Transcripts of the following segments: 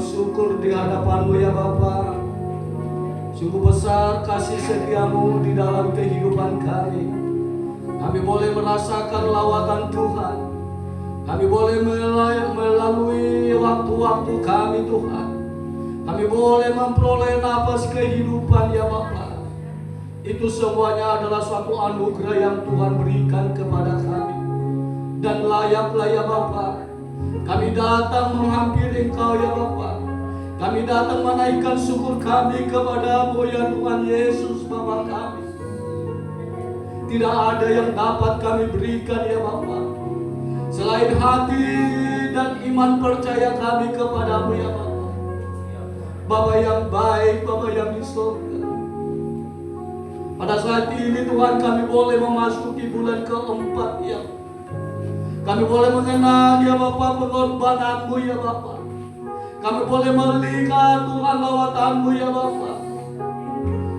bersyukur di hadapan-Mu ya Bapa. Sungguh besar kasih setia-Mu di dalam kehidupan kami. Kami boleh merasakan lawatan Tuhan. Kami boleh melalui waktu-waktu kami Tuhan. Kami boleh memperoleh nafas kehidupan ya Bapa. Itu semuanya adalah suatu anugerah yang Tuhan berikan kepada kami. Dan layaklah ya Bapa, kami datang menghampiri Engkau ya Bapa. Kami datang menaikkan syukur kami kepada-Mu ya Tuhan Yesus Bapa kami. Tidak ada yang dapat kami berikan ya Bapa, selain hati dan iman percaya kami kepada-Mu ya Bapa. Bapa yang baik, Bapa yang di surga. Pada saat ini Tuhan kami boleh memasuki bulan keempat ya. Kami boleh mengenal ya Bapa pengorbanan-Mu ya Bapa. Kami boleh melihat Tuhan lawatan-Mu ya Bapa.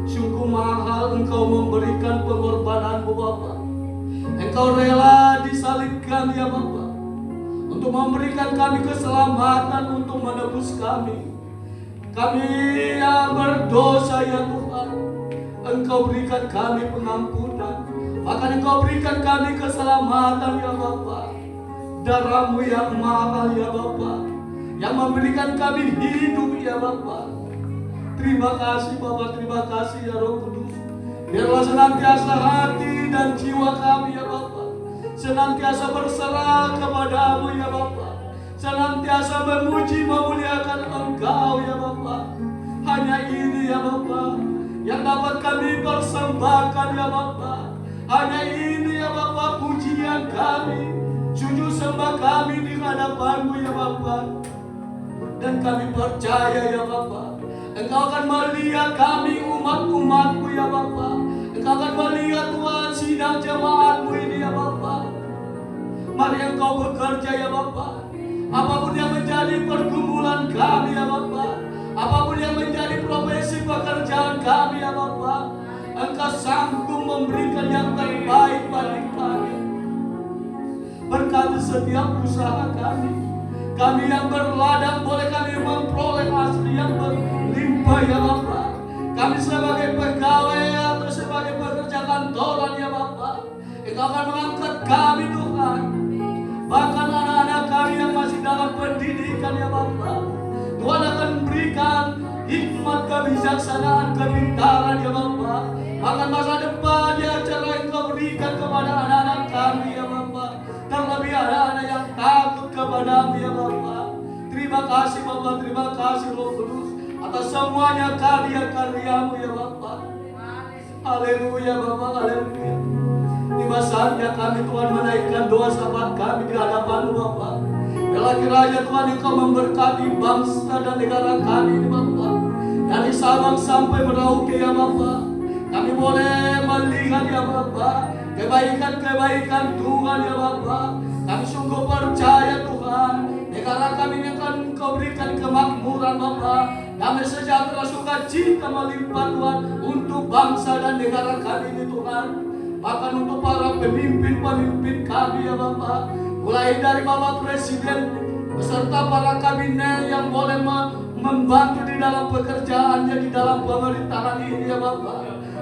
Sungguh mahal Engkau memberikan pengorbanan Engkau rela disalibkan ya Bapa, untuk memberikan kami keselamatan, untuk menebus kami. Kami yang berdosa ya Tuhan, Engkau berikan kami pengampunan, bahkan Engkau berikan kami keselamatan ya Bapa. Darah-Mu yang mahal ya Bapa, yang memberikan kami hidup ya Bapa. Terima kasih Bapa, terima kasih ya Roh Kudus. Biarlah senantiasa hati dan jiwa kami ya Bapa senantiasa berserah kepadamu ya Bapa, senantiasa memuji memuliakan Engkau ya Bapa. Hanya ini ya Bapa yang dapat kami persembahkan ya Bapa. Hanya ini ya Bapa pujian kami, sujud sembah kami di hadapan-Mu ya Bapa. Dan kami percaya ya Bapa, Engkau akan melihat kami umat-umat-Mu ya Bapa. Engkau akan melihat Tuhan sidang jemaat-Mu ini ya Bapa. Mari Engkau bekerja ya Bapa. Apapun yang menjadi pergumulan kami ya Bapa, apapun yang menjadi profesi pekerjaan kami ya Bapa, Engkau sanggup memberikan yang terbaik bagi kami. Berkati setiap usaha kami. Kami yang berladang boleh kami memperoleh hasil yang berlimpah ya Bapa. Kami sebagai pegawai atau sebagai pekerja kantoran ya Bapa, Engkau akan mengangkat kami Tuhan. Bahkan anak-anak kami yang masih dalam pendidikan ya Bapa, Tuhan akan berikan hikmat, kebijaksanaan, kepintaran ya Bapa. Bahkan masa depan ya cara Engkau berikan kepada anak-anak kami ya Bapa. Terlebih anak-anak yang takut kepada-Mu ya Bapa. Terima kasih Bapa, terima kasih Roh Kudus atas semuanya karya-karya-Mu ya Bapa. Haleluya Bapa, haleluya. Tiba saatnya kami Tuhan menaikkan doa sahabat kami di hadapan-Mu Bapa. Biarlah kiranya Tuhan Engkau memberkati bangsa dan negara kami ini Bapa. Dari Sabang sampai Merauke ya Bapa, kami boleh melihat ya Bapa kebaikan-kebaikan Tuhan ya Bapa. Kami sungguh percaya Tuhan, negara kami ini akan Engkau berikan kemakmuran Bapa. Damai sejahtera sukacita melimpah Tuhan untuk bangsa dan negara kami ini Tuhan. Bahkan untuk para pemimpin-pemimpin kami ya Bapa, mulai dari Bapak Presiden beserta para kabinet yang boleh membantu di dalam pekerjaannya di dalam pemerintahan ini ya Bapa.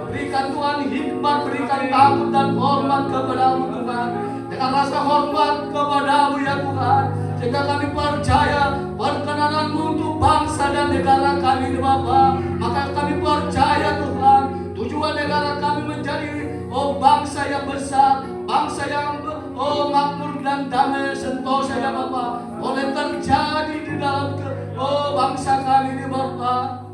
Berikan Tuhan hikmat, berikan takut dan hormat kepada-Mu Tuhan. Dengan rasa hormat kepada-Mu ya Tuhan, sehingga kami percaya perkenanan-Mu untuk bangsa dan negara kami ini Bapa. Maka kami percaya Tuhan, tujuan negara kami menjadi bangsa yang besar, bangsa yang makmur dan damai sentosa ya Bapa, boleh terjadi di dalam bangsa kami ini Bapa.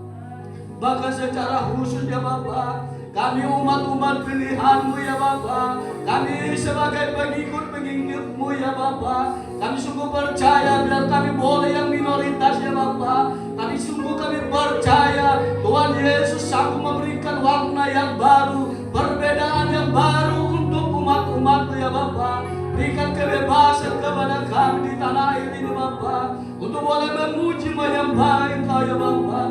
Bahkan secara khusus ya Bapa, kami umat-umat pilihan-Mu ya Bapa, kami sebagai pengikut-pengikut-Mu ya Bapa, kami sungguh percaya biar kami boleh yang minoritas ya Bapa. Kami sungguh kami percaya Tuhan Yesus sanggup memberikan warna yang baru, perbedaan yang baru untuk umat-umat-Mu ya Bapa. Berikan kebebasan kepada kami di tanah air ini Bapa, untuk boleh memuji menyembah Engkau ya Bapa.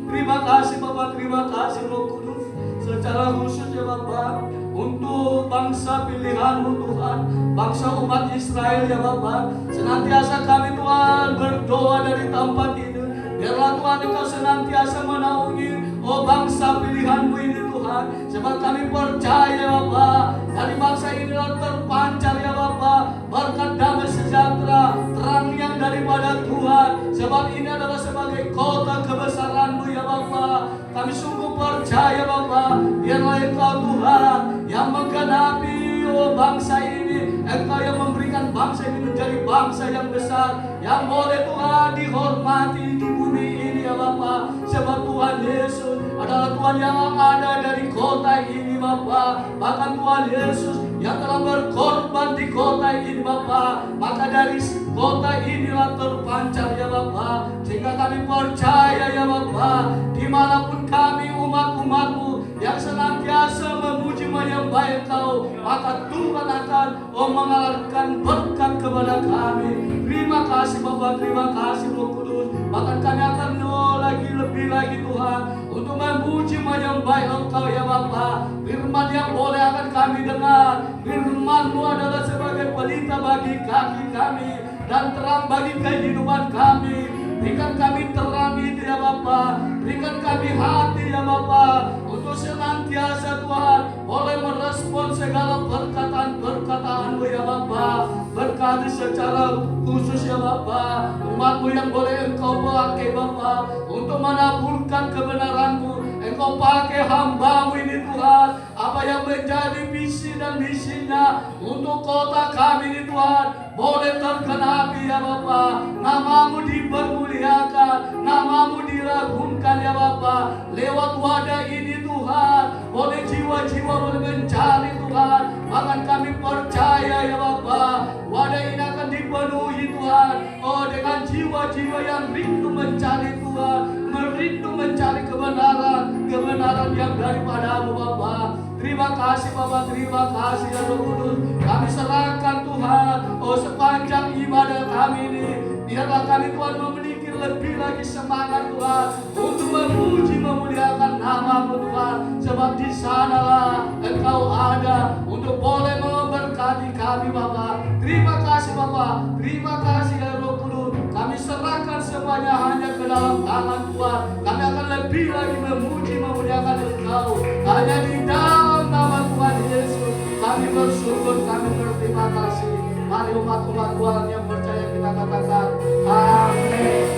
Terima kasih Bapa, terima kasih Roh Kudus. Secara khusus ya Bapa, untuk bangsa pilihan-Mu Tuhan, bangsa umat Israel ya Bapa, senantiasa kami Tuhan berdoa dari tempat ini. Biarlah Tuhan Engkau senantiasa menaungi bangsa pilihan-Mu ini Tuhan. Sebab kami percaya Bapa, dari bangsa inilah terpancar ya Bapa berkat damai sejahtera, terang yang daripada Tuhan. Sebab ini adalah sebagai kota kebesaran-Mu ya Bapa. Kami sungguh percaya Bapa, biarlah Engkau Tuhan yang menggenapi bangsa ini. Engkau yang memberikan bangsa ini menjadi bangsa yang besar, yang boleh Tuhan dihormati di bumi ini ya Bapa. Sebab Tuhan Yesus adalah Tuhan yang ada dari kota ini Bapa. Bahkan Tuhan Yesus yang telah berkorban di kota ini Bapa. Maka dari kota inilah terpancar ya Bapa. Sehingga kami percaya ya Bapa, dimanapun kami umat-umat-Mu yang senantiasa memuji menyembah Engkau, maka Tuhan akan mengalirkan berkat kepada kami. Terima kasih Bapa, terima kasih Roh Kudus. Bahkan kami akan lebih lagi Tuhan untuk memuji menyembah Engkau ya Bapa. Firman yang boleh akan kami dengar, firman-Mu adalah bagi kaki kami dan terang bagi kehidupan kami. Berikan kami terang itu ya Bapa, berikan kami hati ya Bapa, untuk senantiasa Tuhan boleh merespon segala perkataan-perkataan-Mu ya Bapa. Berkati secara khusus ya Bapa, umat-Mu yang boleh Engkau pakai Bapa, untuk menaburkan kebenaran-Mu. Engkau pakai hamba-Mu ini Tuhan, apa yang menjadi visi dan misinya untuk kota kami ini Tuhan, boleh tergenapi ya Bapa. Nama-Mu dipermuliakan, Nama-Mu diragungkan ya Bapa. Lewat wadah ini Tuhan, boleh jiwa-jiwa boleh mencari Tuhan. Bahkan kami percaya ya Bapa, wadah ini akan dipenuhi Tuhan, oh dengan jiwa-jiwa yang rindu mencari Tuhan, merindu mencari kebenaran yang daripada-Mu Bapa. Terima kasih Bapa, terima kasih ya Roh Kudus. Kami serahkan Tuhan, oh sepanjang ibadah kami ini, biarlah kami Tuhan memiliki lebih lagi semangat Tuhan untuk memuji memuliakan nama-Mu Tuhan. Sebab di sanalah Engkau ada untuk boleh memberkati kami Bapa. Terima kasih Bapa, terima kasih ya Roh Kudus. Kami serahkan semuanya hanya ke dalam tangan Tuhan. Kami akan lebih lagi memuji memuliakan Engkau. Hanya di dalam nama Tuhan Yesus kami bersyukur, kami berterima kasih. Mari umat-umat Tuhan yang percaya kita katakan amin.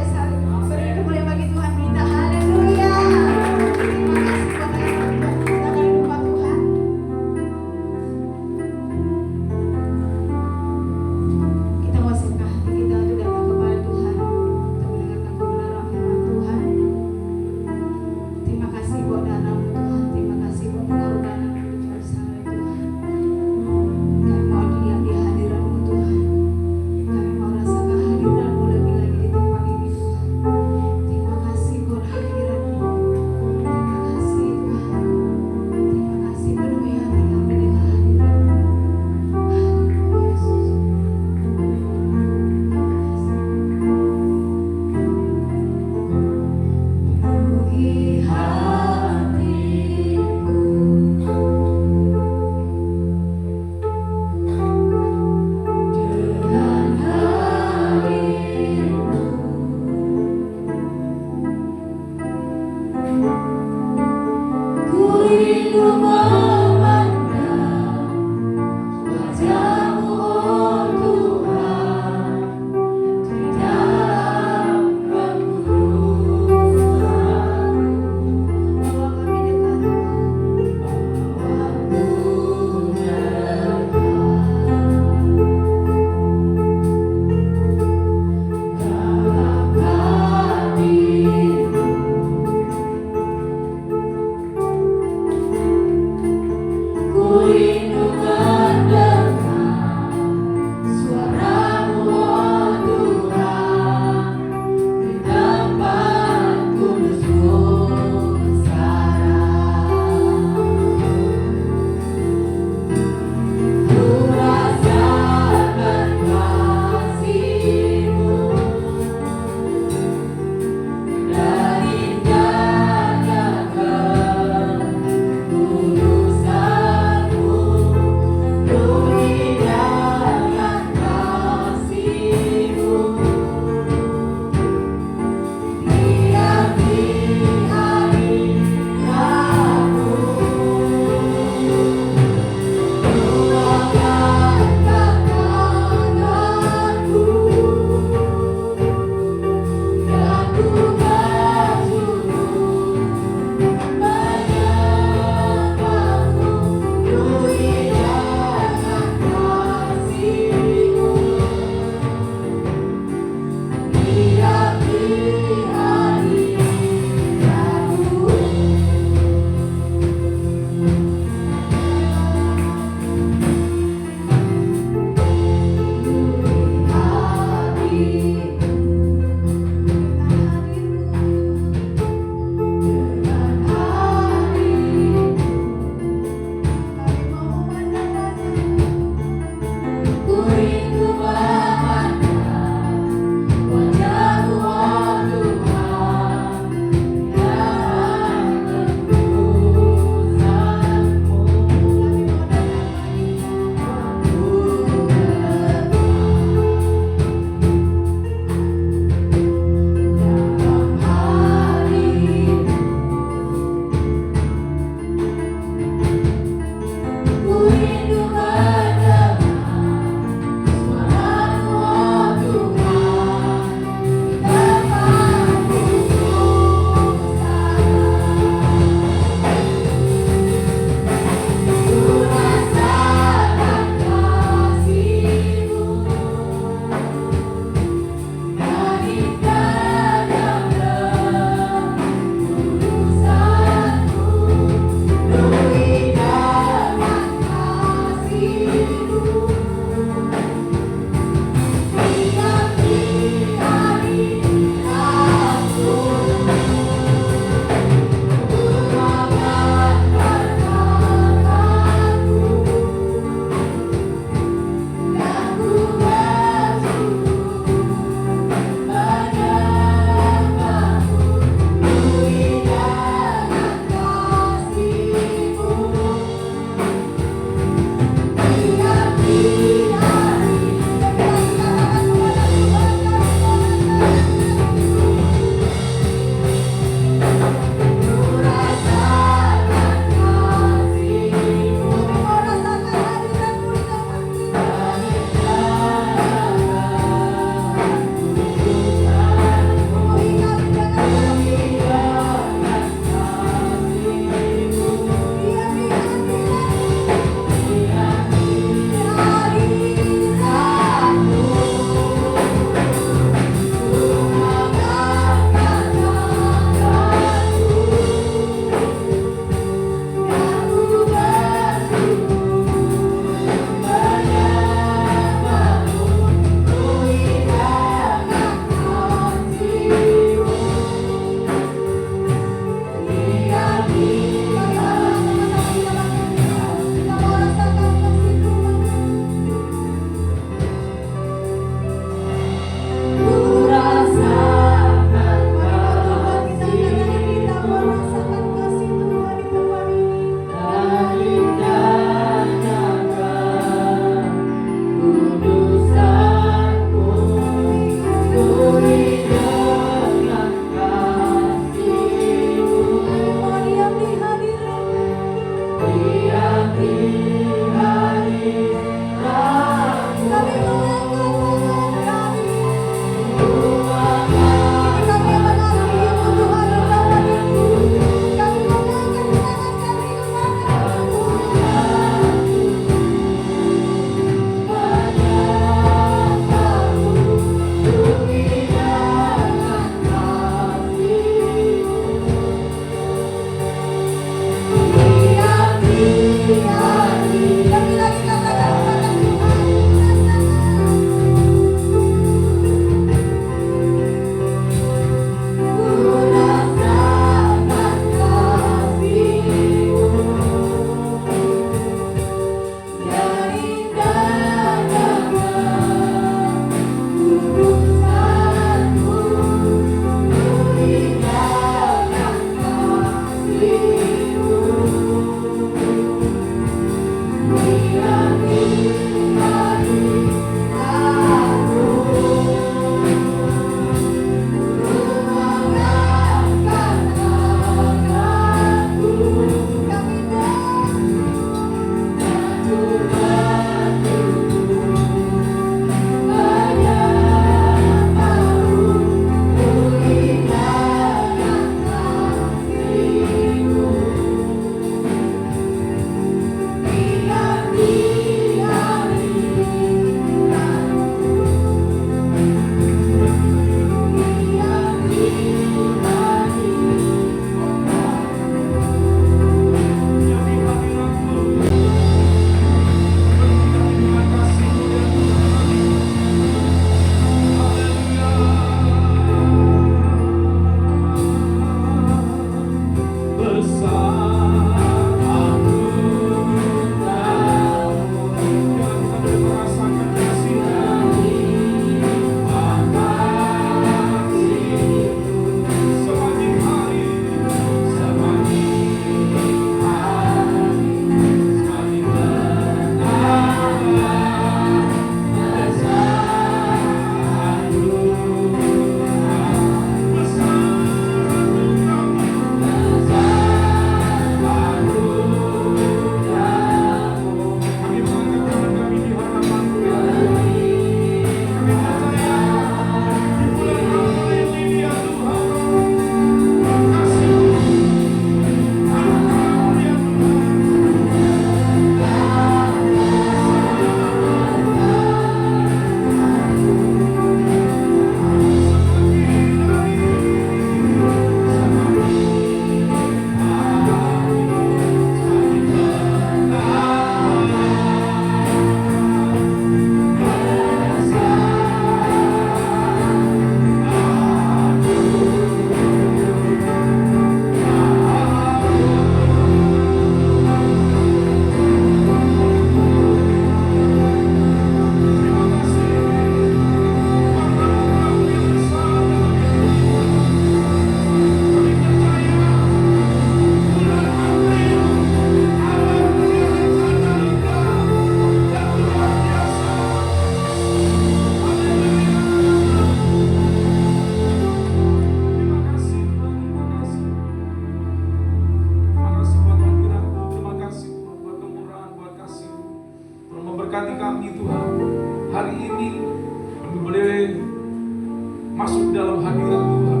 masuk dalam hadirat Tuhan,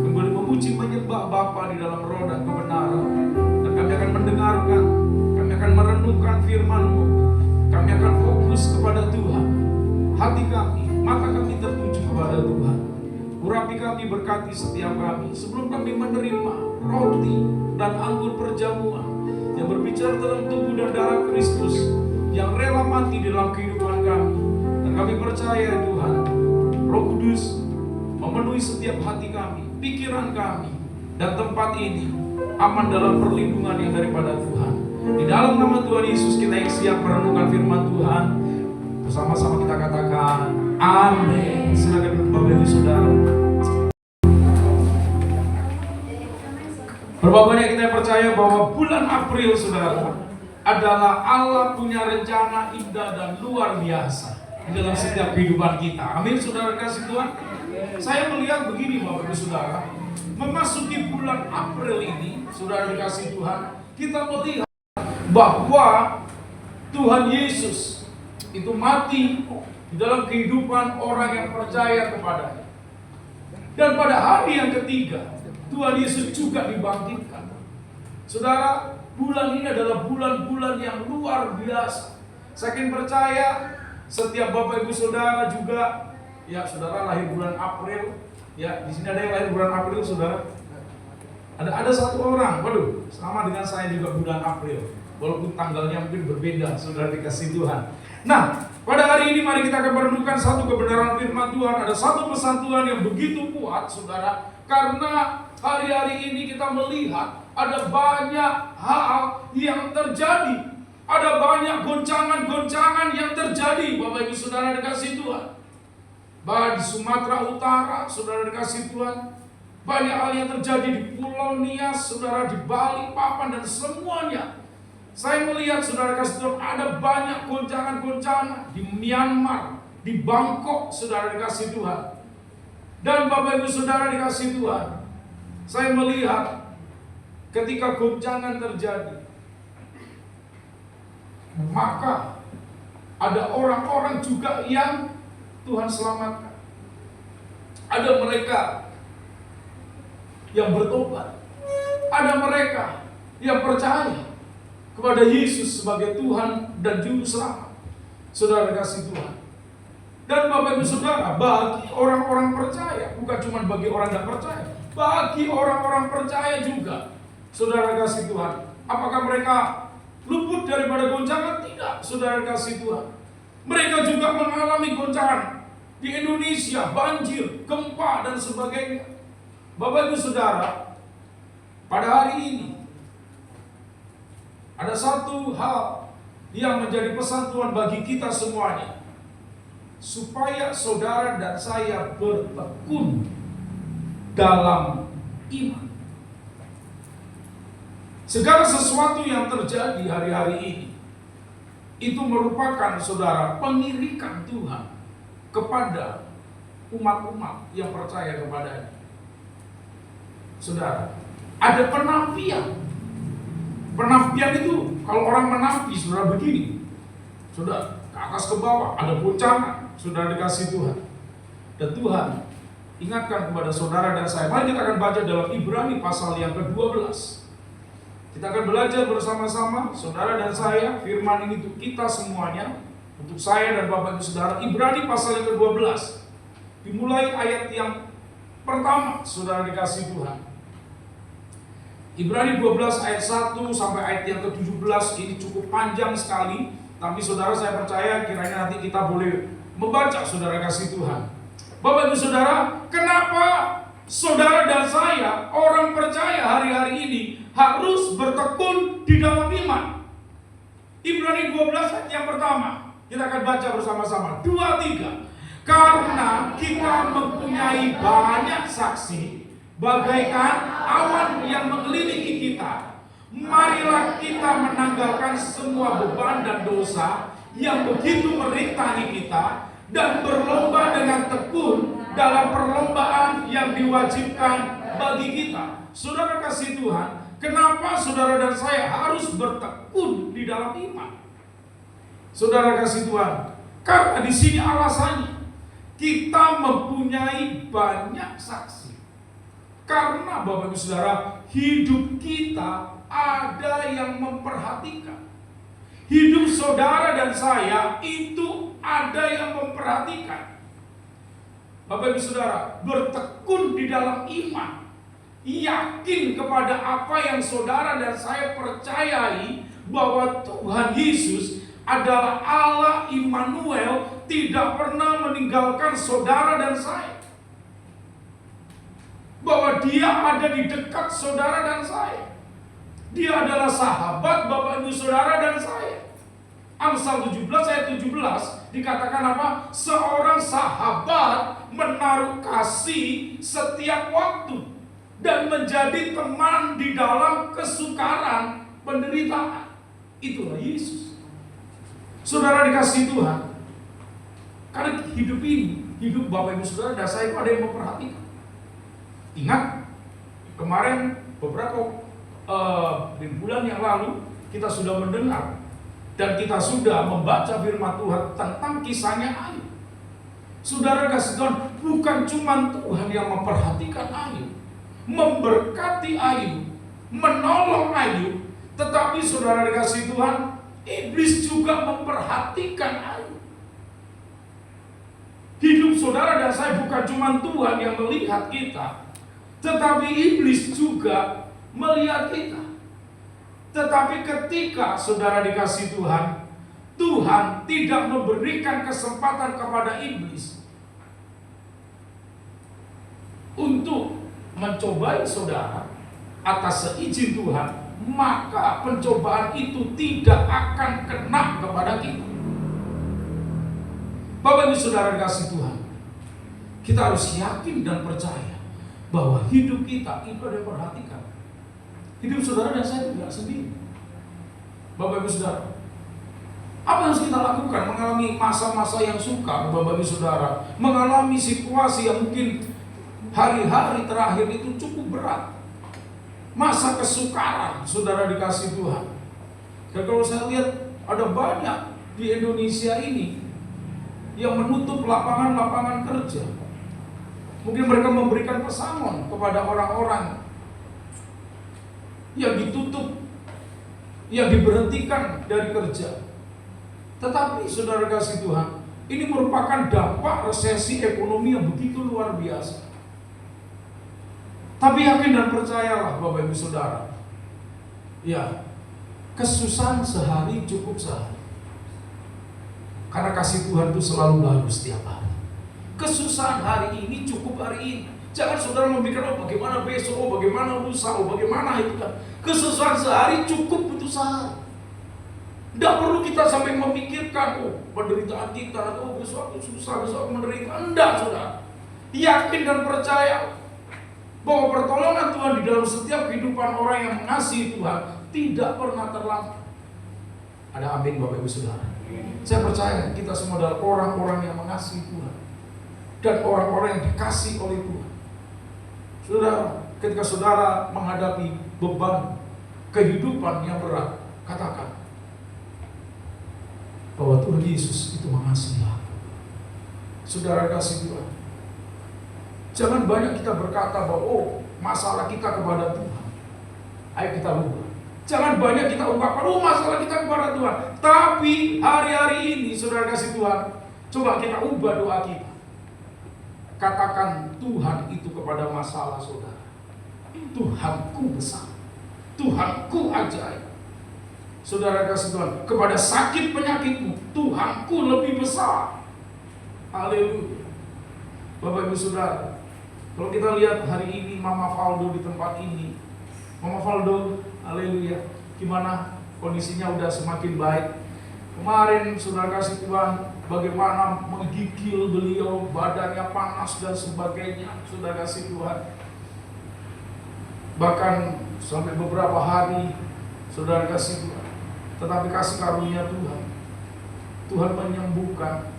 kembali memuji menyembah Bapa di dalam roh dan kebenaran. Dan kami akan mendengarkan, kami akan merenungkan firman-Mu, kami akan fokus kepada Tuhan. Hati kami, mata kami tertuju kepada Tuhan. Urapi kami, berkati setiap kami sebelum kami menerima roti dan anggur perjamuan yang berbicara tentang tubuh dan darah Kristus yang rela mati di dalam kehidupan kami. Dan kami percaya Tuhan, Roh Kudus memenuhi setiap hati kami, pikiran kami, dan tempat ini aman dalam perlindungan yang daripada Tuhan. Di dalam nama Tuhan Yesus kita yang siap merenungkan firman Tuhan, bersama-sama kita katakan amin. Silakan duduk Bapak Ibu Saudara. Berbahagia kita percaya bahwa bulan April Saudara adalah Allah punya rencana indah dan luar biasa di dalam setiap kehidupan kita. Amin Saudara kasih Tuhan. Saya melihat begini Bapak Ibu Saudara, memasuki bulan April ini Saudara dikasih Tuhan, kita melihat bahwa Tuhan Yesus itu mati di dalam kehidupan orang yang percaya kepadanya. Dan pada hari yang ketiga Tuhan Yesus juga dibangkitkan. Saudara, bulan ini adalah bulan-bulan yang luar biasa. Saya yakin percaya setiap Bapak Ibu Saudara juga, ya saudara lahir bulan April, ya di sini ada yang lahir bulan April saudara. Ada satu orang, waduh, sama dengan saya juga bulan April, walaupun tanggalnya mungkin berbeda, saudara dikasih Tuhan. Nah, pada hari ini mari kita akan merenungkan satu kebenaran firman Tuhan. Ada satu pesan Tuhan yang begitu kuat, saudara, karena hari-hari ini kita melihat ada banyak hal yang terjadi. Ada banyak goncangan-goncangan yang terjadi, Bapak Ibu Saudara dikasih Tuhan. Bahkan di Sumatera Utara, saudara dikasih Tuhan, banyak hal yang terjadi di Pulau Nias, saudara, di Bali, Papan, dan semuanya. Saya melihat saudara kasih Tuhan ada banyak goncangan-goncangan di Myanmar, di Bangkok, saudara dikasih Tuhan. Dan Bapak Ibu Saudara dikasih Tuhan, saya melihat ketika goncangan terjadi, maka ada orang-orang juga yang Tuhan selamatkan. Ada mereka yang bertobat, ada mereka yang percaya kepada Yesus sebagai Tuhan dan Juru Selamat. Saudara kasih Tuhan. Dan Bapak Ibu Saudara, bagi orang-orang percaya, bukan cuma bagi orang yang percaya, bagi orang-orang percaya juga, saudara kasih Tuhan. Apakah mereka luput daripada goncangan? Tidak, saudara kasih Tuhan. Mereka juga mengalami goncangan di Indonesia, banjir, gempa, dan sebagainya. Bapak Ibu Saudara, pada hari ini ada satu hal yang menjadi pesan Tuhan bagi kita semuanya, supaya saudara dan saya bertekun dalam iman. Segala sesuatu yang terjadi hari-hari ini itu merupakan saudara pengirikan Tuhan kepada umat-umat yang percaya kepadanya. Saudara, ada penampian. Penampian itu kalau orang menampi saudara begini, saudara ke atas ke bawah, ada goncangan, saudara dikasih Tuhan. Dan Tuhan ingatkan kepada saudara dan saya. Mari kita akan baca dalam Ibrani pasal yang ke-12. Kita akan belajar bersama-sama, saudara dan saya, firman ini untuk kita semuanya, untuk saya dan Bapak Ibu Saudara. Ibrani pasal yang ke-12, dimulai ayat yang pertama, saudara dikasih Tuhan. Ibrani 12 ayat 1 sampai ayat yang ke-17, ini cukup panjang sekali, tapi saudara saya percaya kiranya nanti kita boleh membaca, saudara kasih Tuhan. Bapak Ibu Saudara, kenapa saudara dan saya, orang percaya hari-hari ini, harus bertekun di dalam iman? Ibrani 12 ayat yang pertama, kita akan baca bersama-sama. 2, 3. Karena kita mempunyai banyak saksi, bagaikan awan yang mengelilingi kita, marilah kita menanggalkan semua beban dan dosa yang begitu merintangi kita, dan berlomba dengan tekun dalam perlombaan yang diwajibkan bagi kita. Saudara kasih Tuhan, kenapa saudara dan saya harus bertekun di dalam iman? Saudara kasih Tuhan, karena di sini alasannya. kita mempunyai banyak saksi. Karena Bapak Ibu Saudara, hidup kita ada yang memperhatikan. Hidup saudara dan saya itu ada yang memperhatikan. Bapak Ibu Saudara, bertekun di dalam iman, yakin kepada apa yang saudara dan saya percayai, bahwa Tuhan Yesus adalah Allah Immanuel, tidak pernah meninggalkan saudara dan saya. Bahwa Dia ada di dekat saudara dan saya. Dia adalah sahabat Bapak Ibu Saudara dan saya. Amsal 17 ayat 17 dikatakan apa? Seorang sahabat menaruh kasih setiap waktu dan menjadi teman di dalam kesukaran penderitaan. Itulah Yesus. Saudara dikasih Tuhan, karena hidup ini, hidup Bapak Ibu Saudara dan saya itu ada yang memperhatikan. Ingat, kemarin beberapa di bulan yang lalu kita sudah mendengar dan kita sudah membaca firman Tuhan tentang kisahnya Ayub. Saudara kasih Tuhan, bukan cuma Tuhan yang memperhatikan Ayub, memberkati Ayub, menolong Ayub, tetapi saudara dikasih Tuhan, iblis juga memperhatikan Ayub. Hidup saudara dan saya bukan cuma Tuhan yang melihat kita, tetapi iblis juga melihat kita. Tetapi ketika saudara dikasih Tuhan, Tuhan tidak memberikan kesempatan kepada iblis untuk mencobai saudara atas seizin Tuhan, maka pencobaan itu tidak akan kena kepada kita. Bapak Ibu Saudara dikasih Tuhan, kita harus yakin dan percaya bahwa hidup kita itu ada yang perhatikan. Hidup saudara dan saya tidak sendiri. Bapak Ibu Saudara, apa yang harus kita lakukan? Mengalami masa-masa yang sukar, Bapak Ibu Saudara, mengalami situasi yang mungkin hari-hari terakhir itu cukup berat, masa kesukaran, saudara dikasih Tuhan. Dan kalau saya lihat ada banyak di Indonesia ini yang menutup lapangan-lapangan kerja. Mungkin mereka memberikan pesangon kepada orang-orang yang ditutup, yang diberhentikan dari kerja. Tetapi saudara kasih Tuhan, ini merupakan dampak resesi ekonomi yang begitu luar biasa. Tapi yakin dan percayalah Bapak Ibu Saudara, ya, kesusahan sehari cukup sehari. Karena kasih Tuhan itu selalu baru setiap hari. Kesusahan hari ini cukup hari ini. Jangan saudara memikirkan, oh bagaimana besok, oh bagaimana lusa, oh bagaimana itu kan. Kesusahan sehari cukup itu sehari. Tidak perlu kita sampai memikirkan, oh penderitaan kita, oh besok aku susah, besok aku menderita. Tidak saudara. Yakin dan percaya bahwa pertolongan Tuhan di dalam setiap kehidupan orang yang mengasihi Tuhan tidak pernah terlambat. Ada amin Bapak Ibu Saudara. Saya percaya kita semua adalah orang-orang yang mengasihi Tuhan dan orang-orang yang dikasihi oleh Tuhan. Saudara, ketika saudara menghadapi beban kehidupan yang berat, katakan bahwa Tuhan Yesus itu mengasihi aku. Saudara kasih Tuhan. Jangan banyak kita berkata bahwa oh masalah kita kepada Tuhan. Ayo kita ubah. Jangan banyak kita ungkapkan oh masalah kita kepada Tuhan. Tapi hari-hari ini saudara kasih Tuhan, coba kita ubah doa kita. Katakan Tuhan itu kepada masalah saudara. Tuhanku besar. Tuhanku ajaib. Saudara kasih Tuhan, kepada sakit penyakitmu, Tuhanku lebih besar. Haleluya. Bapak Ibu Saudara, kalau kita lihat hari ini Mama Faldo di tempat ini, Mama Faldo, haleluya, gimana kondisinya udah semakin baik. Kemarin saudara kasih Tuhan, bagaimana menggigil beliau, badannya panas dan sebagainya, saudara kasih Tuhan. Bahkan sampai beberapa hari, saudara kasih Tuhan. Tetapi kasih karunia Tuhan, Tuhan menyembuhkan.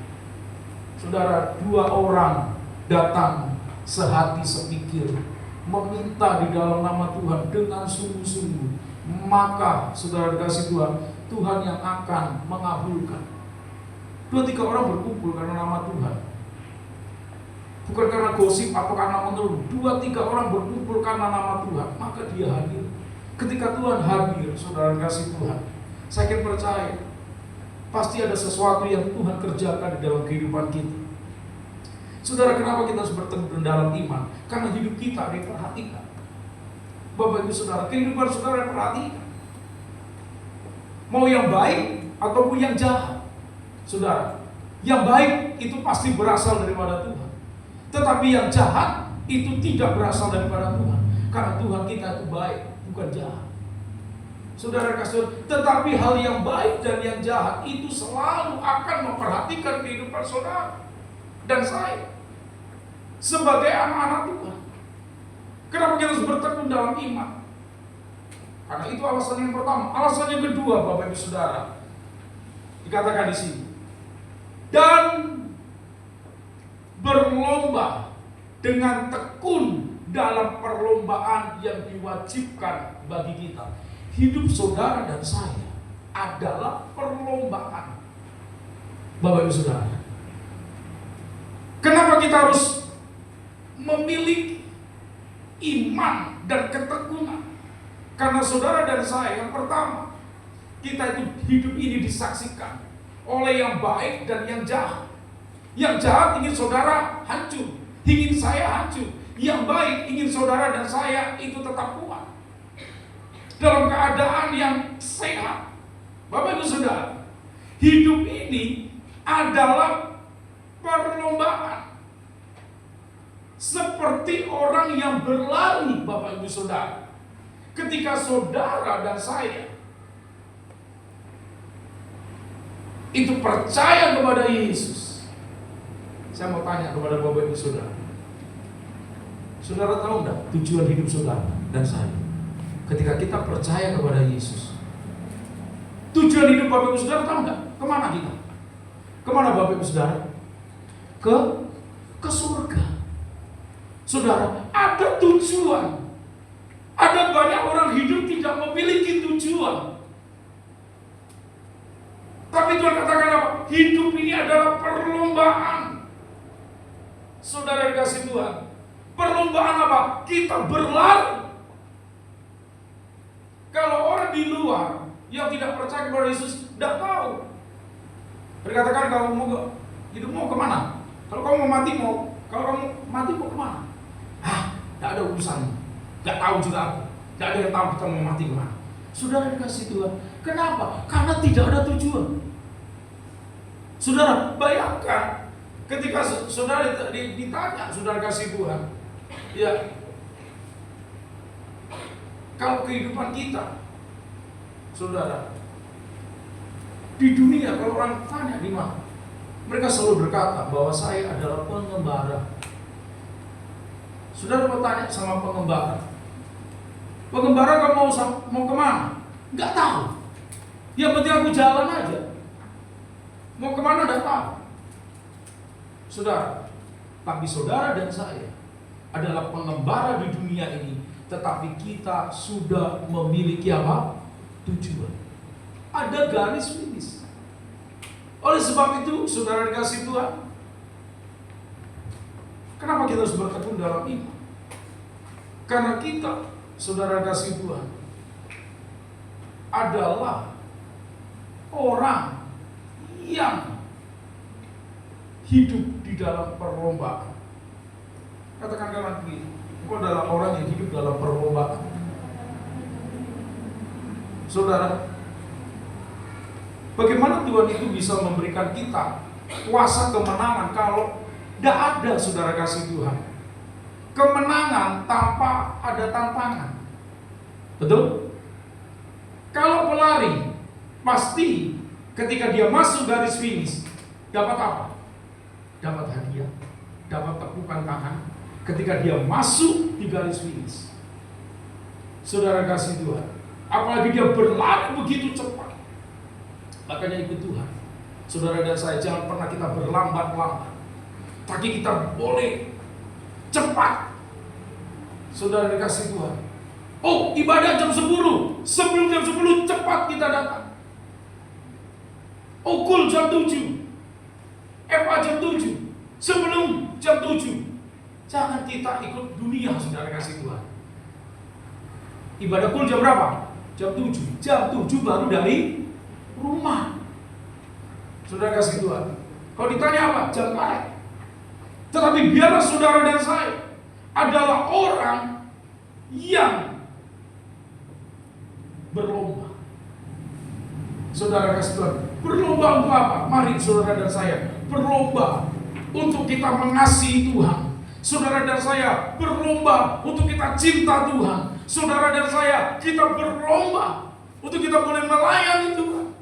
Saudara, 2 orang datang sehati sepikir, meminta di dalam nama Tuhan dengan sungguh-sungguh, maka saudara dikasih Tuhan, Tuhan yang akan mengabulkan. 2-3 orang berkumpul karena nama Tuhan. Bukan karena gosip atau karena mengeluh. 2-3 orang berkumpul karena nama Tuhan, maka dia hadir. Ketika Tuhan hadir, saudara kasih Tuhan, saya yakin percaya pasti ada sesuatu yang Tuhan kerjakan di dalam kehidupan kita. Saudara, kenapa kita harus bertemu dalam iman? Karena hidup kita diperhatikan. Bapak Ibu Saudara, kehidupan saudara perhatikan. Mau yang baik ataupun yang jahat. Saudara, yang baik itu pasti berasal daripada Tuhan. Tetapi yang jahat itu tidak berasal daripada Tuhan. Karena Tuhan kita itu baik, bukan jahat. Saudara kasih, tetapi hal yang baik dan yang jahat itu selalu akan memperhatikan kehidupan saudara dan saya sebagai anak-anak Tuhan. Kenapa kita harus bertekun dalam iman? Karena itu alasan yang pertama. Alasan yang kedua, Bapak Ibu Saudara, dikatakan di sini, dan berlomba dengan tekun dalam perlombaan yang diwajibkan bagi kita. Hidup saudara dan saya adalah perlombaan, Bapak Ibu Saudara. Kenapa kita harus memiliki iman dan ketekunan? Karena saudara dan saya, yang pertama, kita itu hidup ini disaksikan oleh yang baik dan yang jahat. Yang jahat ingin saudara hancur, ingin saya hancur. Yang baik ingin saudara dan saya itu tetap kuat dalam keadaan yang sehat. Bapak Ibu Saudara, hidup ini adalah perlombaan. Seperti orang yang berlari, Bapak Ibu Saudara. Ketika saudara dan saya itu percaya kepada Yesus, saya mau tanya kepada Bapak Ibu Saudara. Saudara tahu enggak tujuan hidup saudara dan saya? Ketika kita percaya kepada Yesus, tujuan hidup Bapak Ibu Saudara tahu enggak? Kemana kita? Kemana Bapak Ibu Saudara? Ke surga. Saudara, ada tujuan. Ada banyak orang hidup tidak memiliki tujuan. Tapi Tuhan katakan apa? Hidup ini adalah perlombaan. Saudara dikasih Tuhan, perlombaan apa? Kita berlari. Kalau orang di luar yang tidak percaya kepada Yesus, tidak tahu. Berkatakan kalau mau hidup mau kemana? Kalau kamu mau mati mau, kalau kamu mati mau kemana? Tidak ada urusan. Tidak tahu juga aku. Tidak ada yang tahu kita mau mati kemana. Saudara dikasih Tuhan. Kenapa? Karena tidak ada tujuan. Saudara, bayangkan ketika saudara ditanya, saudara kasih Tuhan, ya, kalau kehidupan kita, saudara, di dunia kalau orang tanya di mana, mereka selalu berkata bahwa saya adalah pengembara. Saudara mau tanya sama pengembara, pengembara kamu mau kemana? Nggak tahu. Yang penting aku jalan aja. Mau kemana nggak tahu. Saudara, tapi saudara dan saya adalah pengembara di dunia ini, tetapi kita sudah memiliki apa? Tujuan. Ada garis finish. Oleh sebab itu, saudara dikasih Tuhan, kenapa kita harus bertekun dalam iman? Karena kita, saudara kasih Tuhan, adalah orang yang hidup di dalam perlombaan. Katakan kanan kiri, engkau adalah orang yang hidup dalam perlombaan. Saudara, bagaimana Tuhan itu bisa memberikan kita kuasa kemenangan kalau tidak ada, saudara kasih Tuhan, kemenangan tanpa ada tantangan? Betul? Kalau pelari, pasti ketika dia masuk garis finish, dapat apa? Dapat hadiah, dapat tepukan tangan ketika dia masuk di garis finish. Saudara kasih Tuhan, apalagi dia berlari begitu cepat. Makanya ikut Tuhan. Saudara dan saya, jangan pernah kita berlambat-lambat. Tapi kita boleh cepat. Saudara dikasih Tuhan. Oh, ibadah jam 10. Sebelum jam 10 cepat kita datang. Kul jam 7. FA jam 7. Sebelum jam 7 Jangan kita ikut dunia, saudara kasih Tuhan. Ibadah kul jam berapa? Jam 7. Jam 7 baru dari rumah. Saudara kasih Tuhan. Kalau ditanya apa? Jam balik. Tetapi biarlah saudara dan saya adalah orang yang berlomba. Saudara kasih Tuhan, berlomba untuk apa? Mari saudara dan saya berlomba untuk kita mengasihi Tuhan. Saudara dan saya berlomba untuk kita cinta Tuhan. Saudara dan saya, kita berlomba untuk kita boleh melayani Tuhan.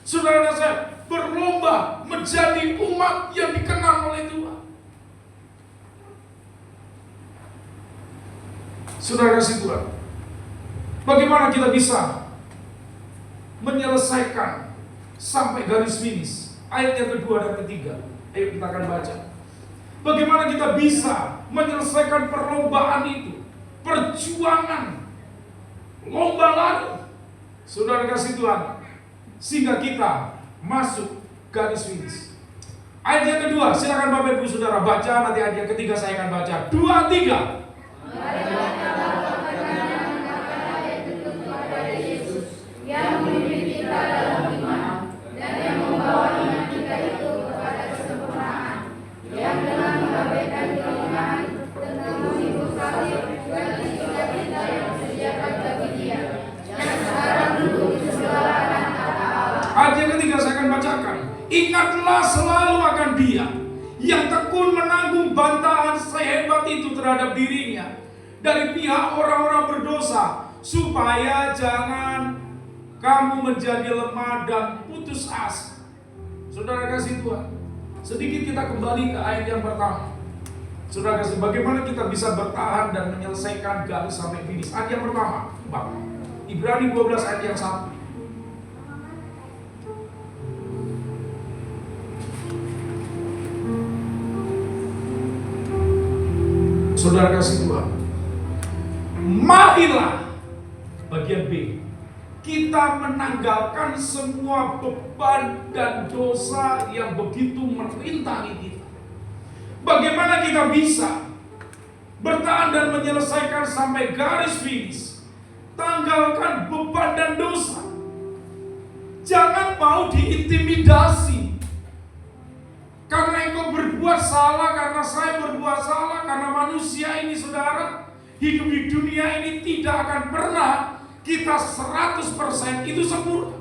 Saudara dan saya berlomba menjadi umat yang dikenal oleh Tuhan. Saudara kasih Tuhan, bagaimana kita bisa menyelesaikan sampai garis finish? Ayat yang kedua dan ketiga. Ayo kita akan baca. Bagaimana kita bisa menyelesaikan perlombaan itu? Perjuangan, lomba lari. Saudara kasih Tuhan, sehingga kita masuk garis finish. Ayat yang kedua, silakan Bapak Ibu Saudara baca. Nanti ayat yang ketiga saya akan baca. 2, 3. Yang memimpin kita dalam iman dan yang membawa iman kita itu kepada kesempurnaan, yang dengan mengabaikan kelemahan tentu memikul salib dan cita-cita yang disediakan bagi Dia, yang sekarang duduk di sebelah kanan kata Allah. Ayat yang ketiga saya akan bacakan. Ingatlah selalu akan Dia yang tekun menanggung bantahan sehebat itu terhadap dirinya dari pihak orang-orang berdosa, supaya jangan kamu menjadi lemah dan putus asa. Saudara kasih Tuhan, sedikit kita kembali ke ayat yang pertama. Saudara kasih, bagaimana kita bisa bertahan dan menyelesaikan garis sampai finish? Ayat yang pertama, Bapak, Ibrani 12 ayat yang 1. Saudara kasih Tuhan, marilah, bagian B, kita menanggalkan semua beban dan dosa yang begitu merintangi kita. Bagaimana kita bisa bertahan dan menyelesaikan sampai garis finish? Tanggalkan beban dan dosa. Jangan mau diintimidasi. Karena engkau berbuat salah, karena saya berbuat salah, karena manusia ini saudara, hidup di dunia ini tidak akan pernah kita 100% itu sempurna.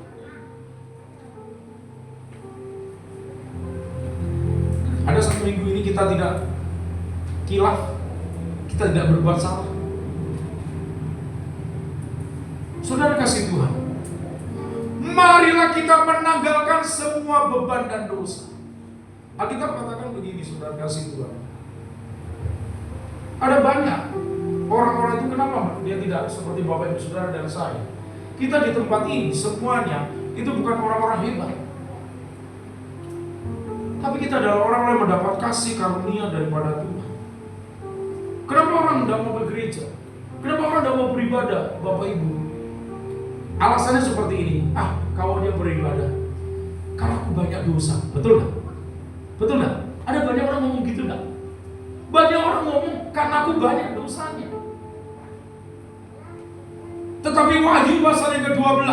Ada satu minggu ini kita tidak kilaf, kita tidak berbuat salah. Saudara kasih Tuhan, marilah kita menanggalkan semua beban dan dosa. Alkitab katakan begini, saudara kasih Tuhan, ada banyak orang-orang itu kenapa dia tidak seperti Bapak Ibu Saudara dan saya? Kita di tempat ini semuanya itu bukan orang-orang hebat, tapi kita adalah orang-orang yang mendapat kasih karunia daripada Tuhan. Kenapa orang tidak mau ke gereja? Kenapa orang tidak mau beribadah, Bapak Ibu? Alasannya seperti ini. Kalau dia beribadah, karena aku banyak dosa. Betul nggak? Betul nggak? Ada banyak orang ngomong gitu nggak? Banyak orang ngomong karena aku banyak dosanya. Tetapi Wahyu pasal yang ke-12,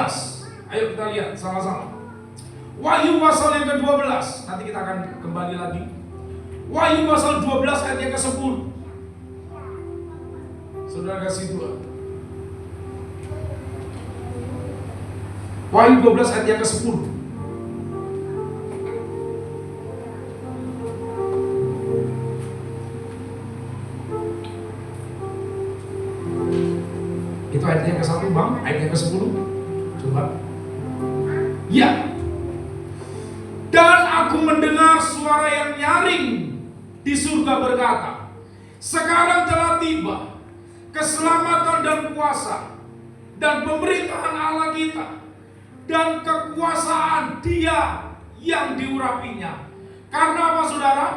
ayo kita lihat sama-sama. Wahyu pasal yang ke-12, nanti kita akan kembali lagi. Wahyu pasal 12 ayat yang ke-10. Saudara kasih Tuhan. Wahyu 12 ayat yang ke-10. Itu ayat yang ke-1 Bang, ayat yang ke-10. Coba. Ya. Dan aku mendengar suara yang nyaring di surga berkata, sekarang telah tiba keselamatan dan kuasa dan pemerintahan Allah kita dan kekuasaan Dia yang diurapinya. Karena apa saudara?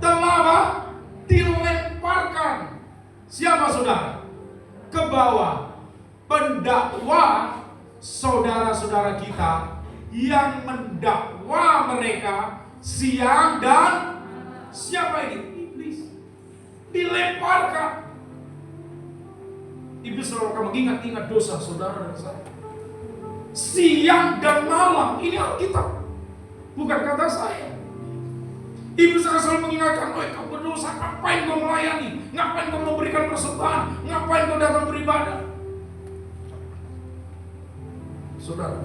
Telah dilemparkan. Siapa saudara? Ke bawah pendakwa saudara-saudara kita yang mendakwa mereka siang dan siapa ini? dilemparkan. Iblis selalu akan mengingat-ingat dosa saudara dan saya. Siang dan malam, ini Alkitab, bukan kata saya. Iblis akan selalu mengingatkan, oh kau berdosa, ngapain kau melayani, ngapain kau memberikan persembahan, ngapain kau datang beribadah. Saudara,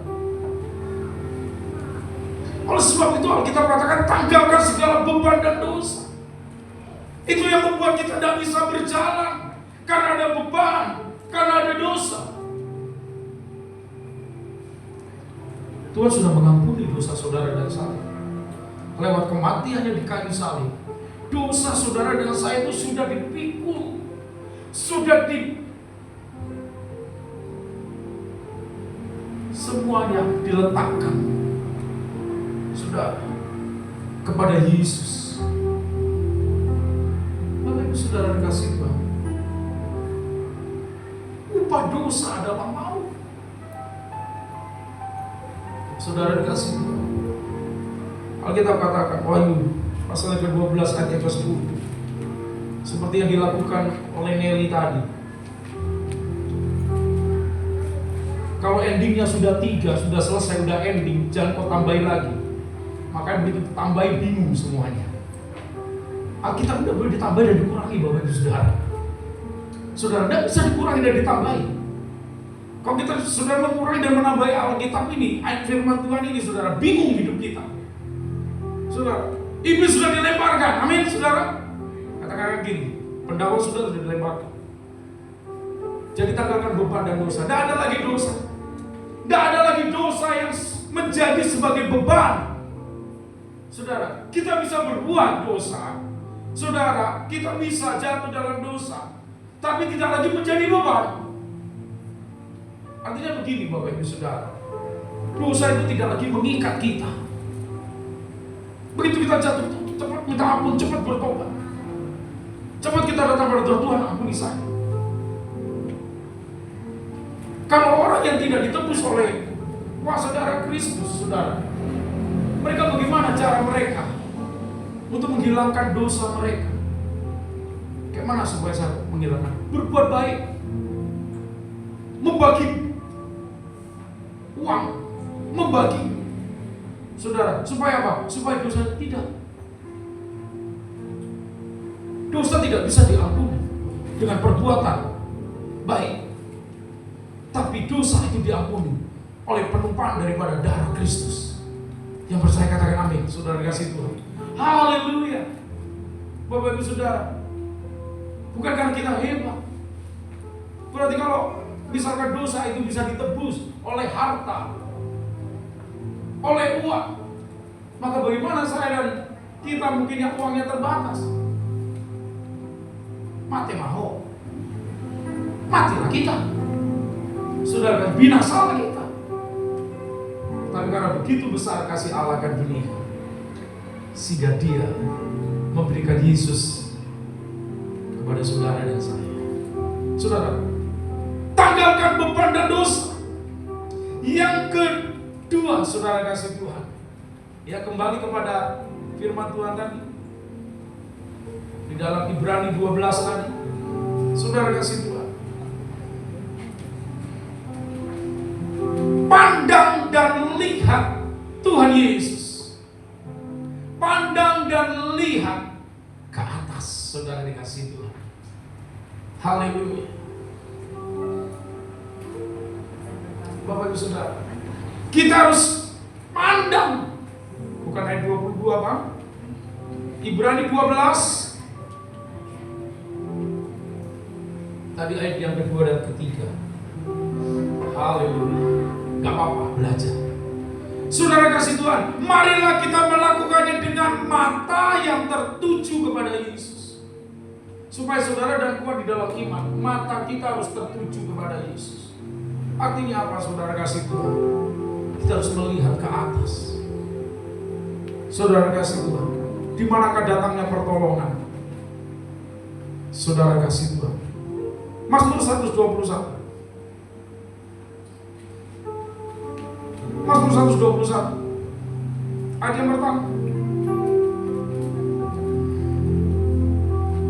oleh sebab itu Alkitab katakan tanggalkan segala beban dan dosa. Itu yang membuat kita tidak bisa berjalan, karena ada beban, karena ada dosa. Tuhan sudah mengampuni dosa saudara dan saya lewat kematiannya di kayu salib. Dosa saudara dan saya itu sudah dipikul, sudah semuanya diletakkan sudah kepada Yesus. Bapak Ibu Saudara dikasih Tuhan, upah dosa adalah maut. Saudara dikasih Tuhan, Alkitab katakan Wahyu pasal ke-12 ayat ke-10, seperti yang dilakukan oleh Nelly tadi. Kalau endingnya sudah 3, sudah selesai, sudah ending, jangan kau tambahin lagi. Maka begitu tambahin bingung semuanya. Alkitab tidak boleh ditambah dan dikurangi Bapak Ibu Saudara. Saudara tidak bisa dikurangi dan ditambahi. Kalau kita sudah mengurangi dan menambah Alkitab ini, ayat firman Tuhan ini, saudara, bingung hidup kita. Saudara, iblis sudah dilemparkan, amin saudara. Katakan gini, pendakwa sudah dilemparkan. Jadi tanggalkan beban dan dosa. Tidak ada lagi dosa. Tidak ada lagi dosa yang menjadi sebagai beban. Saudara, kita bisa berbuat dosa. Saudara, kita bisa jatuh dalam dosa, tapi tidak lagi menjadi beban. Artinya begini Bapak Ibu Saudara, dosa itu tidak lagi mengikat kita. Begitu kita jatuh, cepat minta ampun, cepat bertobat, cepat kita datang pada Tuhan, ampuni saya. Kalau orang yang tidak ditebus oleh kuasa darah Kristus, saudara, mereka bagaimana cara mereka untuk menghilangkan dosa mereka? Kayak mana supaya saya menghilangkan? Berbuat baik, membagi uang, membagi. Saudara, supaya apa? Supaya dosa tidak. Dosa tidak bisa diampuni dengan perbuatan baik. Tapi dosa itu diampuni oleh penumpahan daripada darah Kristus. Yang percaya katakan amin. Saudara kasih Tuhan. Haleluya. Bapak Ibu Saudara, bukan karena kita hebat. Berarti kalau misalkan dosa itu bisa ditebus oleh harta, oleh uang, maka bagaimana saya dan kita mungkin yang uangnya terbatas? Mati mau, matilah kita, saudara, binasalah kita. Tapi karena begitu besar kasih Allah akan dunia, sehingga Dia memberikan Yesus kepada saudara dan saya. Saudara, tanggalkan beban dan dosa. Yang kedua, saudara kasih Tuhan, ya kembali kepada firman Tuhan tadi di dalam Ibrani 12 tadi, saudara kasih Tuhan, pandang dan lihat Tuhan Yesus, pandang dan lihat ke atas, saudara dikasih Tuhan. Haleluya. Bapak Ibu Saudara, kita harus pandang, bukan ayat 22 Pak, Ibrani 12 tadi ayat yang kedua dan ketiga. Haleluya. Gak apa-apa, belajar. Saudara kasih Tuhan, marilah kita melakukannya dengan mata yang tertuju kepada Yesus. Supaya saudara dan kuat di dalam iman, mata kita harus tertuju kepada Yesus. Artinya apa saudara kasih Tuhan? Kita harus melihat ke atas. Saudara kasih Tuhan, di manakah datangnya pertolongan? Saudara kasih Tuhan, Mazmur 121. Mazmur 121 ayat yang pertama.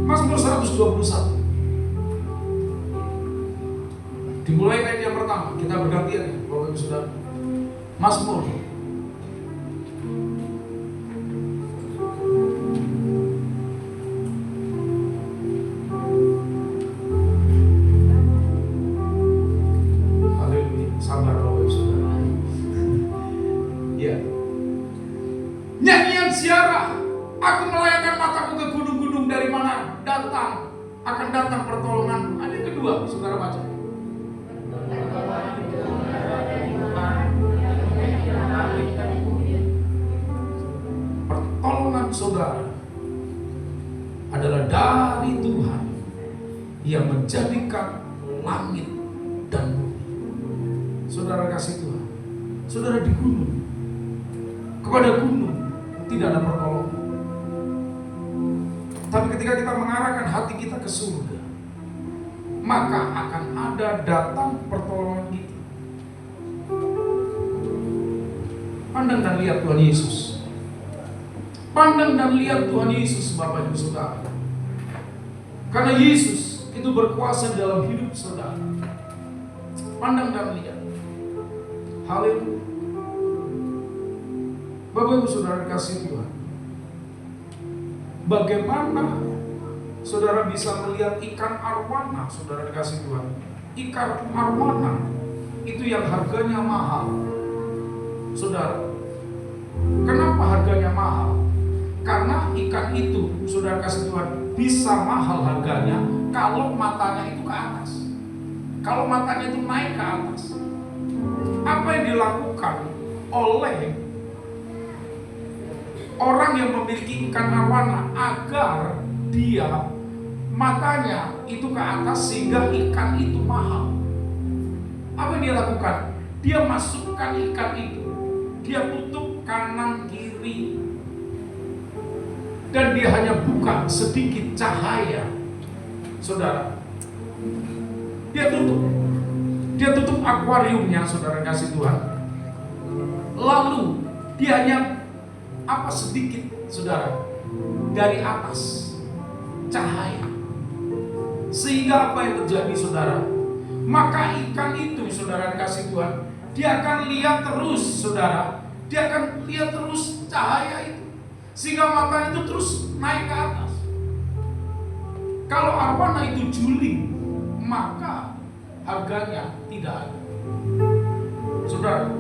Mazmur 121 121. Dimulai ayat yang pertama, kita bergantian ya, Bapak Ibu Saudara. Mazmur. Haleluya, sabar Bapak Ibu Saudara. Ya. Nyanyian ziarah, aku melayangkan mataku ke gunung-gunung, dari mana akan datang pertolongan. Ada yang kedua, saudara baca. Pertolongan saudara adalah dari Tuhan yang menjadikan langit dan bumi. Saudara kasih Tuhan, saudara di gunung, kepada gunung tidak ada pertolongan. Tapi ketika kita mengarahkan hati kita ke surga, maka akan ada datang pertolongan kita. Pandang dan lihat Tuhan Yesus. Pandang dan lihat Tuhan Yesus, Bapak Ibu Saudara. Karena Yesus itu berkuasa dalam hidup saudara. Pandang dan lihat. Haleluya. Bapak Ibu Saudara kasih Tuhan, bagaimana saudara bisa melihat ikan arwana? Saudara dikasih Tuhan, ikan arwana itu yang harganya mahal. Saudara, kenapa harganya mahal? Karena ikan itu, saudara kasih Tuhan, bisa mahal harganya kalau matanya itu ke atas. Kalau matanya itu naik ke atas. Apa yang dilakukan oleh orang yang memiliki ikan arwana agar dia matanya itu ke atas sehingga ikan itu mahal? Apa yang dia lakukan? Dia masukkan ikan itu, dia tutup kanan kiri, dan dia hanya buka sedikit cahaya. Saudara, dia tutup akuariumnya, saudara kasih Tuhan. Lalu dia hanya sedikit, saudara, dari atas cahaya. Sehingga apa yang terjadi, saudara? Maka ikan itu, saudara kasih Tuhan, dia akan lihat terus, saudara. Dia akan lihat terus cahaya itu, sehingga matanya itu terus naik ke atas. Kalau arwana itu juling, maka harganya tidak ada. Saudara,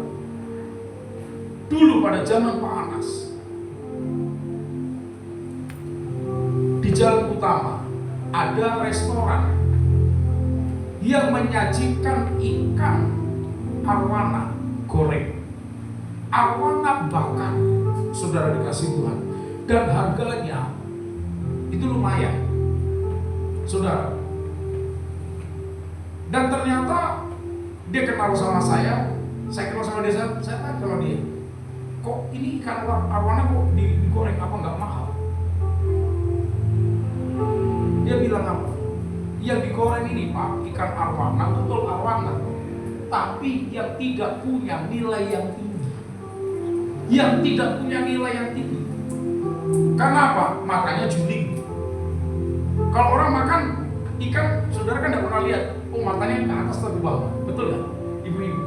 dulu pada zaman Pak Anas, di Jalan Utama ada restoran yang menyajikan ikan arwana goreng, arwana bakar, saudara dikasih Tuhan, dan harganya itu lumayan, saudara. Dan ternyata dia kenal sama saya kenal sama dia, saya tanya sama dia, kok ini ikan arwana kok digoreng, apa nggak mahal? Dia bilang apa? Yang digoreng ini Pak, ikan arwana, betul arwana, tapi yang tidak punya nilai yang tinggi. Yang tidak punya nilai yang tinggi. Kenapa? Matanya juling. Kalau orang makan ikan, saudara kan tidak pernah lihat, oh matanya ke atas atau ke bawah, betul ya, ibu-ibu?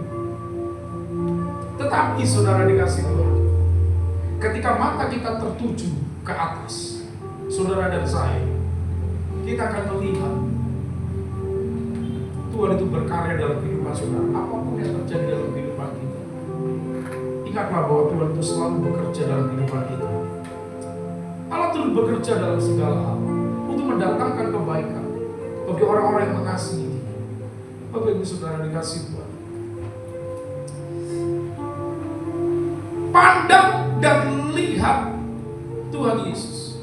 Tetapi saudara dikasih Tuhan, ketika mata kita tertuju ke atas, saudara dan saya, kita akan melihat Tuhan itu berkarya dalam kehidupan saudara. Apapun yang terjadi dalam kehidupan kita, ingatlah bahwa Tuhan itu selalu bekerja dalam kehidupan kita. Allah terus bekerja dalam segala hal untuk mendatangkan kebaikan bagi orang-orang yang mengasihi Dia. Bapak Ibu Saudara dikasih Tuhan, pandang dan lihat Tuhan Yesus.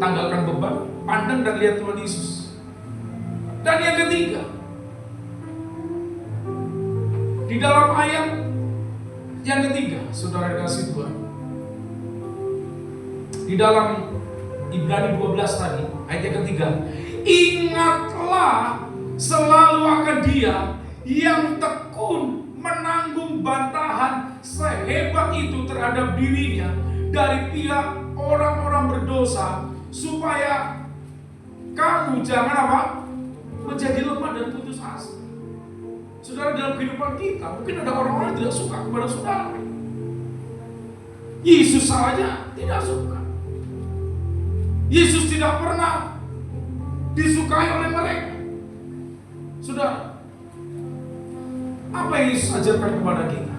Tanggalkan beban, pandang dan lihat Tuhan Yesus. Dan yang ketiga, di dalam ayat yang ketiga, saudara dikasih Tuhan, di dalam Ibrani 12 tadi, ayat yang ketiga, ingatlah selalu akan Dia yang tekun menanggung bantahan sehebat itu terhadap dirinya dari pihak orang-orang berdosa supaya kamu jangan apa? Menjadi lemah dan putus asa. Saudara, dalam kehidupan kita mungkin ada orang-orang yang tidak suka kepada saudara. Yesus saja tidak suka. Yesus tidak pernah disukai oleh mereka. Saudara, apa yang Yesus ajarkan kepada kita?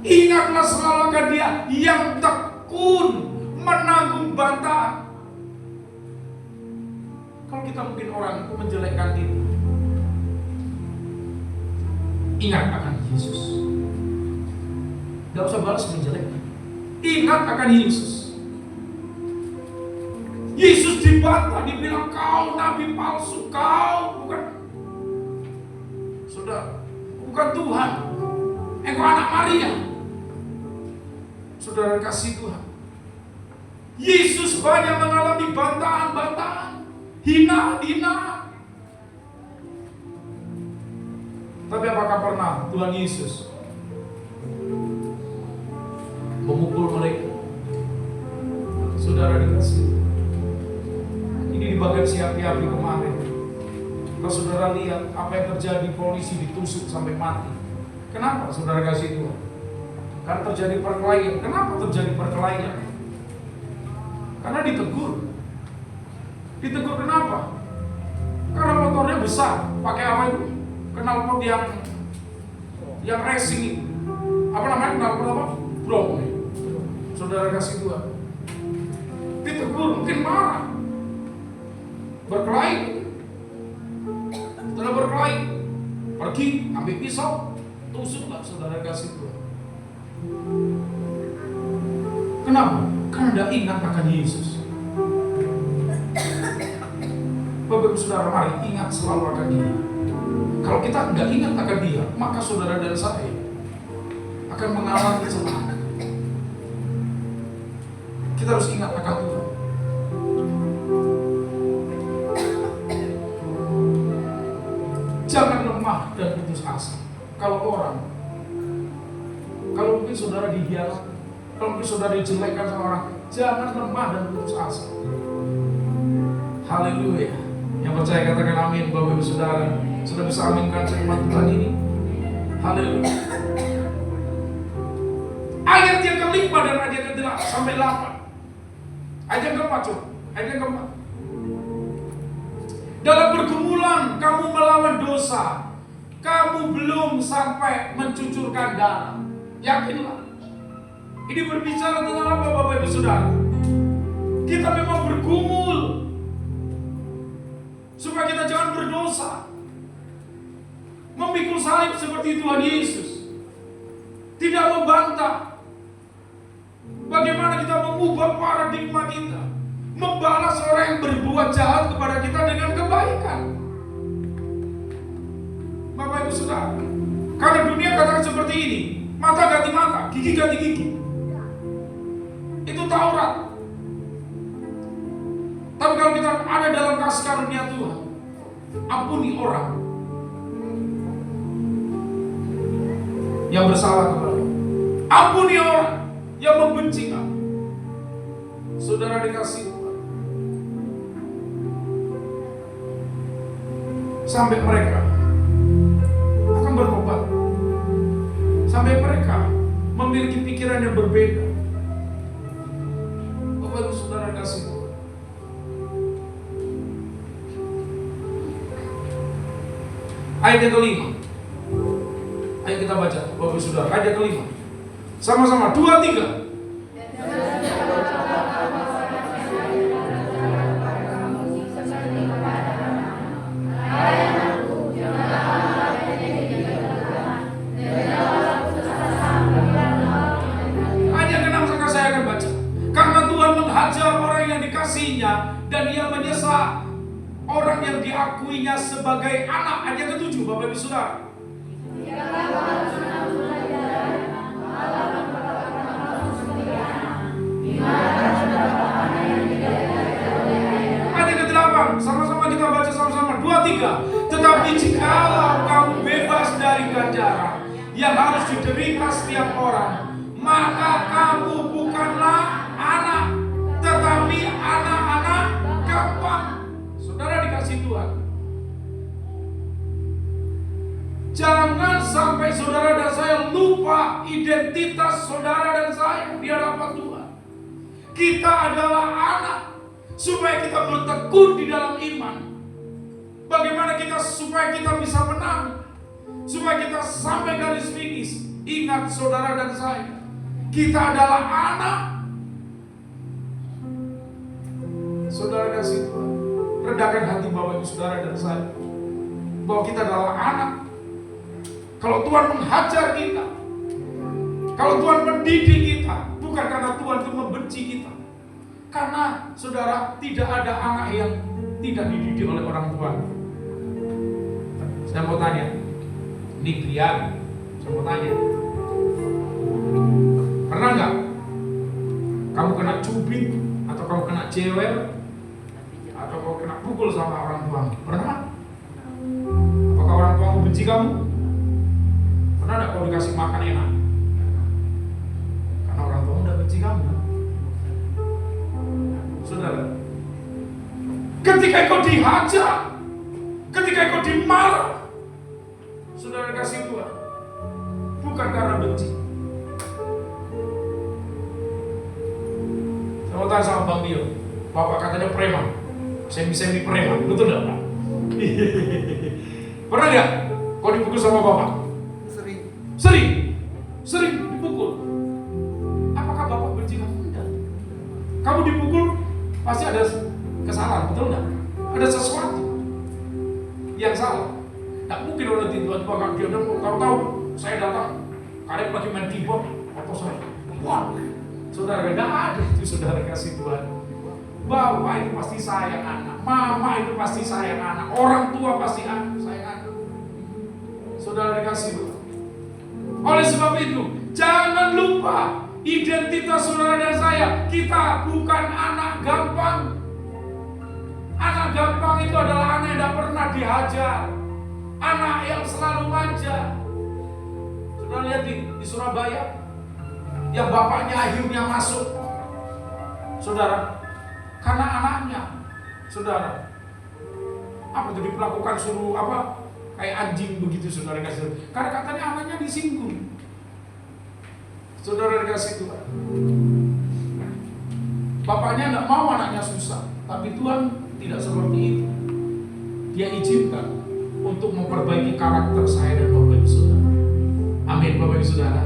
Ingatlah selalu akan Dia yang tekun menanggung bantahan. Kalau kita mungkin orang menjelekkan kita, ingat akan Yesus. Gak usah balas menjelekkan. Ingat akan Yesus. Yesus dibantah, dibilang kau nabi palsu, kau bukan, saudara, bukan Tuhan, engkau anak Maria. Saudara kasih Tuhan, Yesus banyak mengalami bantahan-bantahan, hina-hina. Tapi apakah pernah Tuhan Yesus memukul mereka? Saudara dikasih, ini di bagian siap-siapi kemarin. Kalau saudara lihat apa yang terjadi, polisi ditusuk sampai mati. Kenapa saudara kasih Tuhan? Karena terjadi perkelahian. Kenapa terjadi perkelahian? Karena ditegur. Ditegur kenapa? Karena motornya besar, pakai apa itu? Knalpot yang racing itu. Apa namanya knalpot apa? Brom. Saudara kasih Tuhan. Ditegur, mungkin marah. Berkelahi. Setelah berkelahi, pergi ambil pisau, tusuklah saudara kasih Tuhan. Kenapa? Karena tidak ingat akan Yesus. Bapak Ibu Saudara, mari ingat selalu akan Dia. Kalau kita tidak ingat akan Dia, maka saudara dan saya akan mengalami celaka. Kita harus ingat akan Tuhan. Jangan lemah dan putus asa. Kalau mungkin saudara dihianati, kalau mungkin saudara dijelekkan sama orang, jangan lemah dan putus asa. Haleluya. Yang percaya katakan amin. Bapak Ibu Saudara, sudah bisa aminkan firman Tuhan ini. Haleluya. Ayat yang kelima dan ayat yang ke-8 sampai 8. Ayat yang keempat, coba. Ayat yang keempat. Dalam pergumulan kamu melawan dosa, kamu belum sampai mencucurkan darah. Yakinlah. Ini berbicara tentang apa Bapak Ibu Saudara? Kita memang bergumul supaya kita jangan berdosa. Memikul salib seperti Tuhan Yesus. Tidak membantah. Bagaimana kita mengubah paradigma kita, membalas orang yang berbuat jahat kepada kita dengan kebaikan. Bapak Ibu Saudara, karena dunia katakan seperti ini, mata ganti mata, gigi ganti gigi. Itu Taurat. Tapi kalau kita ada dalam kasih karunia Tuhan, ampuni orang yang bersalah kepada kamu. Ampuni orang yang membenci kamu. Saudara dikasih Tuhan, sampai mereka akan bertobat, sampai mereka memiliki pikiran yang berbeda. Bapak Ibu Saudara kasih Tuhan. Ayat yang kelima. Ayo kita baca, Bapak Ibu Saudara. Ayat yang kelima. Sama-sama, 2, 3. Dan ia menyesal orang yang diakuinya sebagai anak. Ayat yang ke-7, Bapak Ibu Saudara. Ayat yang ke-8, sama-sama kita baca sama-sama, 2, 3. Tetapi jikalau kamu bebas dari ganjaran yang harus diderita setiap orang, maka kamu bukanlah anak, tetapi anak-anak saudara dan saya lupa identitas saudara dan saya di hadapan Tuhan. Kita adalah anak, supaya kita bertekun di dalam iman. Bagaimana supaya kita bisa menang, supaya kita sampai garis finish. Ingat saudara dan saya, kita adalah anak. Saudara kasih Tuhan, redahkan hati Bapak Ibu saudara dan saya, bahwa kita adalah anak. Kalau Tuhan menghajar kita, kalau Tuhan mendidik kita, bukan karena Tuhan itu membenci kita. Karena saudara, tidak ada anak yang tidak dididik oleh orang tua. Saya mau tanya, ini Brian, saya mau tanya, pernah nggak kamu kena cubit, atau kamu kena cewek, atau kamu kena pukul sama orang tua? Pernah? Apakah orang tua benci kamu? Pernah nggak kau dikasih makan enak? Karena orang tua udah benci kamu. Saudara, ketika kau dihajar, ketika kau dimarah, saudara kasih Tuhan, bukan karena benci. Saya mau tanya sama Bang Dio, Bapak katanya preman, semi preman, betul nggak Pak? Pernah nggak kau dipukul sama Bapak? Sering dipukul. Apakah Bapak benci kamu? Enggak. Kamu dipukul pasti ada kesalahan, betul nggak? Ada sesuatu yang salah. Tak mungkin orang tiba-tiba dia tahu saya datang, kalian lagi main keyboard atau saya, wah, saudara nggak ada itu saudara kasih Tuhan. Bapak itu pasti sayang anak, mama itu pasti sayang anak, orang tua pasti sayang anak. Saudara dikasih Tuhan. Oleh sebab itu, jangan lupa identitas saudara dan saya. Kita bukan anak gampang. Anak gampang itu adalah anak yang tidak pernah dihajar, anak yang selalu manja. Saudara lihat di Surabaya, yang bapaknya akhirnya masuk, saudara, karena anaknya, saudara, apa itu diperlakukan suruh apa? Kayak anjing begitu saudara kasih. Karena katanya anaknya disinggung. Saudara kasih Tuhan. Bapaknya tidak mau anaknya susah, tapi Tuhan tidak seperti itu. Dia izinkan untuk memperbaiki karakter saya dan Bapak Ibu saudara. Amin Bapak Ibu saudara.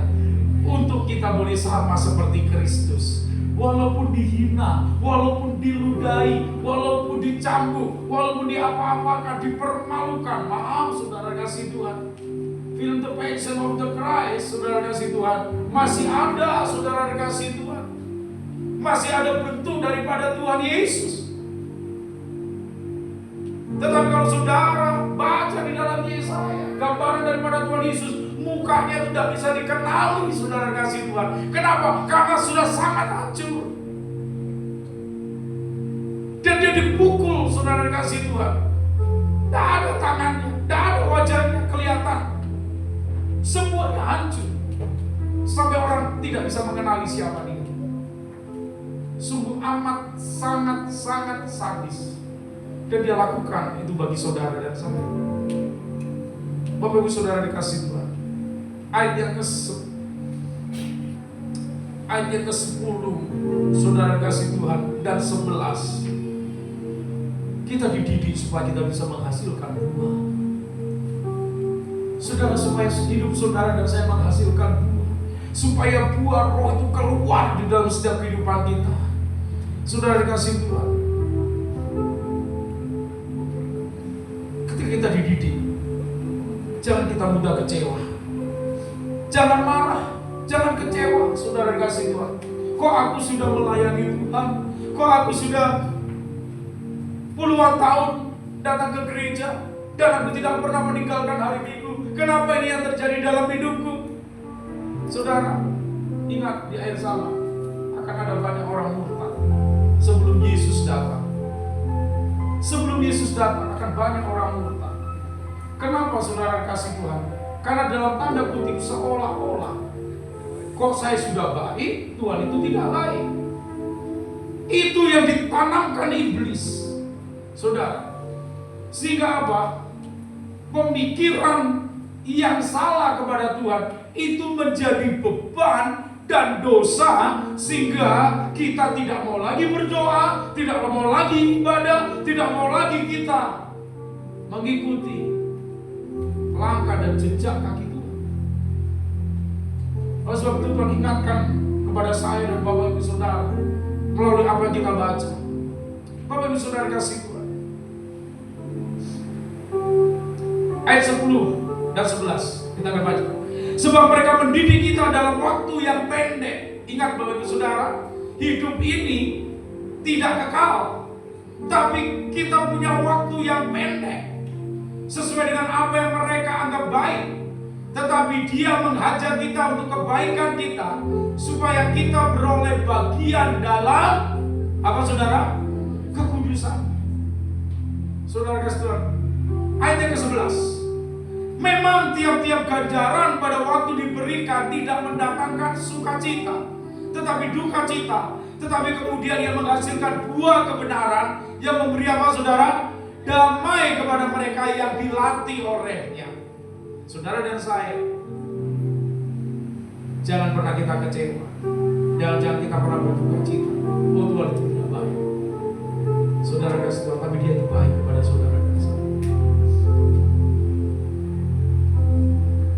Untuk kita boleh sama seperti Kristus. Walaupun dihina, walaupun diludahi, walaupun dicambuk, walaupun diapa-apakan, dipermalukan. Maaf saudara kasih Tuhan. Film The Passion of the Christ, saudara kasih Tuhan, masih ada saudara kasih Tuhan. Masih ada bentuk daripada Tuhan Yesus. Tetapi kalau saudara baca di dalam Yesaya, gambaran daripada Tuhan Yesus, mukanya tidak bisa dikenali saudara kasih Tuhan. Kenapa? Karena sudah sangat hancur. Dan dia dipukul saudara kasih Tuhan. Tidak ada tangannya, tidak ada wajahnya kelihatan. Semuanya hancur. Sampai orang tidak bisa mengenali siapa dia. Sungguh amat sangat sadis. Dan dia lakukan itu bagi saudara dan saya. Bapak Ibu saudara dikasih Tuhan. Ayat yang ke-10 saudara kasih Tuhan dan 11. Kita dididik supaya kita bisa menghasilkan buah. Saudara, supaya hidup saudara dan saya menghasilkan buah, supaya buah roh itu keluar di dalam setiap kehidupan kita. Saudara dikasih Tuhan, ketika kita dididik, jangan kita mudah kecewa. Jangan marah, jangan kecewa, saudara kasih Tuhan. Kok aku sudah melayani Tuhan? Kok aku sudah puluhan tahun datang ke gereja dan aku tidak pernah meninggalkan hari Minggu? Kenapa ini yang terjadi dalam hidupku? Saudara, ingat di akhir zaman akan ada banyak orang murtad sebelum Yesus datang. Sebelum Yesus datang akan banyak orang murtad. Kenapa saudara kasih Tuhan? Karena dalam tanda kutip seolah-olah kok saya sudah baik, Tuhan itu tidak baik. Itu yang ditanamkan iblis, saudara. Sehingga apa? Pemikiran yang salah kepada Tuhan itu menjadi beban dan dosa, sehingga kita tidak mau lagi berdoa, tidak mau lagi ibadah, tidak mau lagi kita mengikuti langkah dan jejak kaki Tuhan. Oleh sebab itu Tuhan ingatkan kepada saya dan Bapak Ibu Saudara melalui apa yang kita baca. Bapak Ibu Saudara kasih Tuhan, ayat 10 dan 11 kita akan baca. Sebab mereka mendidik kita dalam waktu yang pendek. Ingat Bapak Ibu Saudara, hidup ini tidak kekal, tapi kita punya waktu yang pendek sesuai dengan apa yang mereka anggap baik. Tetapi Dia menghajar kita untuk kebaikan kita, supaya kita beroleh bagian dalam apa saudara? Kekudusan. Saudara kasih Tuhan, ayat yang ke-11. Memang tiap-tiap ganjaran pada waktu diberikan tidak mendatangkan sukacita, tetapi duka cita. Tetapi kemudian Ia menghasilkan buah kebenaran yang memberi apa saudara? Damai kepada mereka yang dilatih olehnya. Saudara dan saya, jangan pernah kita kecewa, jangan kita pernah berduka cita. Oh Tuhan itu tidak baik. Saudara kasih Tuhan, tapi Dia itu baik kepada saudara dan saya.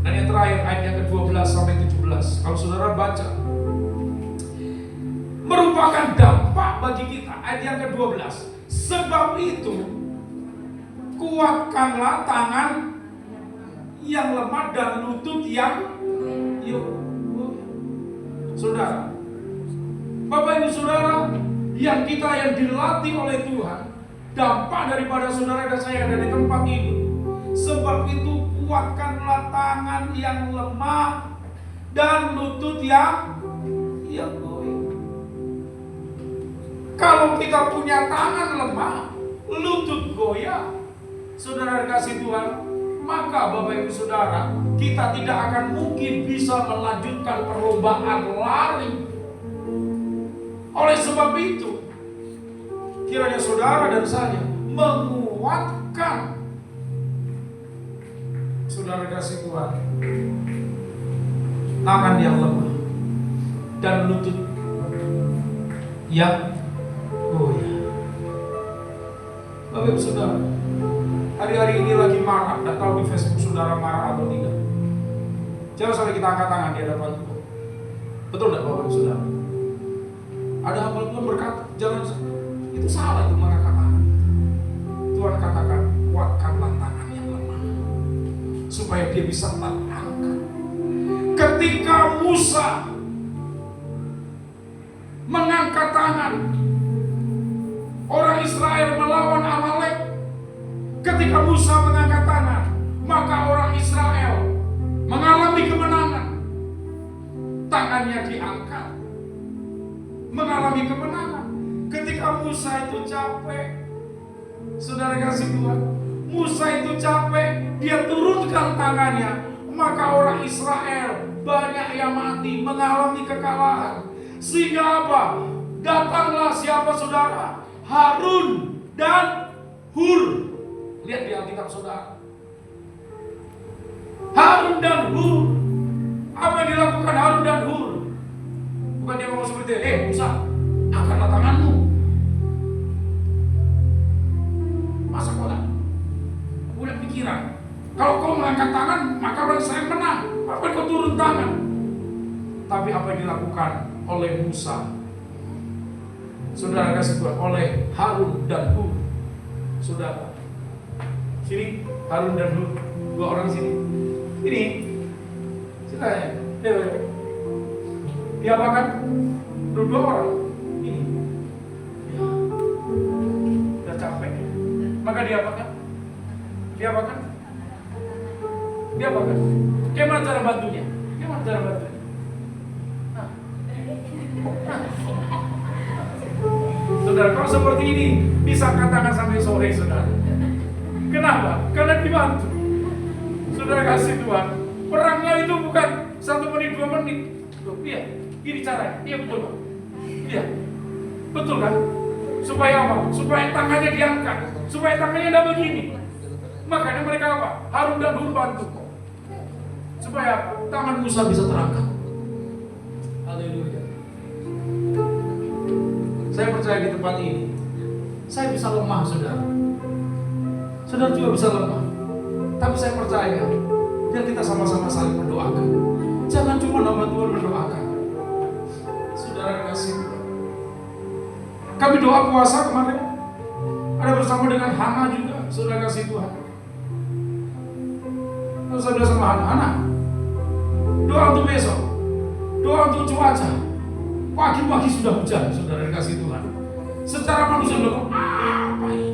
Dan yang terakhir, ayat yang ke-12 sampai 17. Kalau saudara baca, merupakan dampak bagi kita. Ayat yang ke-12. Sebab itu, kuatkanlah tangan yang lemah dan lutut yang saudara, Bapak Ibu Saudara, yang kita yang dilatih oleh Tuhan, dampak daripada saudara dan saya ada di tempat ini. Sebab itu kuatkanlah tangan yang lemah dan lutut yang goyah. Kalau kita punya tangan lemah, lutut goyah, saudara kasih Tuhan, maka Bapak Ibu Saudara, kita tidak akan mungkin bisa melanjutkan perlombaan lari. Oleh sebab itu, kiranya saudara dan saya menguatkan, saudara kasih Tuhan, tangan yang lemah dan lutut yang goyah. Bapak Ibu Saudara, hari-hari ini lagi marah, tidak tahu di Facebook saudara marah atau tidak. Jangan sampai kita angkat tangan di hadapan Tuhan. Betul tidak Bapak Ibu Saudara? Ada hamba Tuhan berkata, jangan, itu salah itu mengangkat tangan. Tuhan katakan, kuatkanlah tangan yang lemah, supaya dia bisa terangkat. Ketika Musa mengangkat tangan, orang Israel melawan Amalek. Ketika Musa mengangkat tangan, maka orang Israel mengalami kemenangan. Tangannya diangkat, mengalami kemenangan. Ketika Musa itu capek, saudara kasih Tuhan, Musa itu capek, dia turunkan tangannya, maka orang Israel banyak yang mati, mengalami kekalahan. Sehingga apa? Datanglah siapa saudara? Harun dan Hur. Lihat di Alkitab saudara, Harun dan Hur. Apa yang dilakukan Harun dan Hur? Bukan dia ngomong seperti, Musa, angkatlah tanganmu. Masa kau tak punya pikiran? Kalau kau mengangkat tangan, maka orang Israel menang. Apa kau turun tangan? Tapi apa yang dilakukan oleh Musa, saudara kasih Tuhan, oleh Harun dan Hur. Saudara, sini Harun dan Hur, dua orang sini. Ini, silakan. Diapakan? Dua orang. Ini, ya, udah capek. Maka diapakan? Diapakan? Diapakan? Gimana cara bantunya? Gimana cara bantunya? Saudara, kalau seperti ini bisa katakan sampai sore, saudara. Kenapa? Karena dibantu. Saudara kasih Tuhan, perangnya itu bukan 1 menit 2 menit. Iya, gini caranya. Iya betul Pak. Iya, betul kan? Supaya apa? Supaya tangannya diangkat, supaya tangannya tidak begini. Makanya mereka apa? Harun dan Hur bantu. Supaya tangan Musa bisa terangkat. Haleluya. Saya percaya di tempat ini, saya bisa lemah, saudara. Saudara juga bisa lemah. Tapi saya percaya, biar kita sama-sama saling mendoakan. Jangan cuma nama Tuhan mendoakan. Saudara kasih. Kami doa puasa kemarin, ada bersama dengan Hana juga, saudara kasih Tuhan. Lalu saya bilang sama Hana, doa untuk besok, doa untuk cuaca. Pagi-pagi sudah hujan, saudara kasih Tuhan. Secara manusia bilang, apa ini?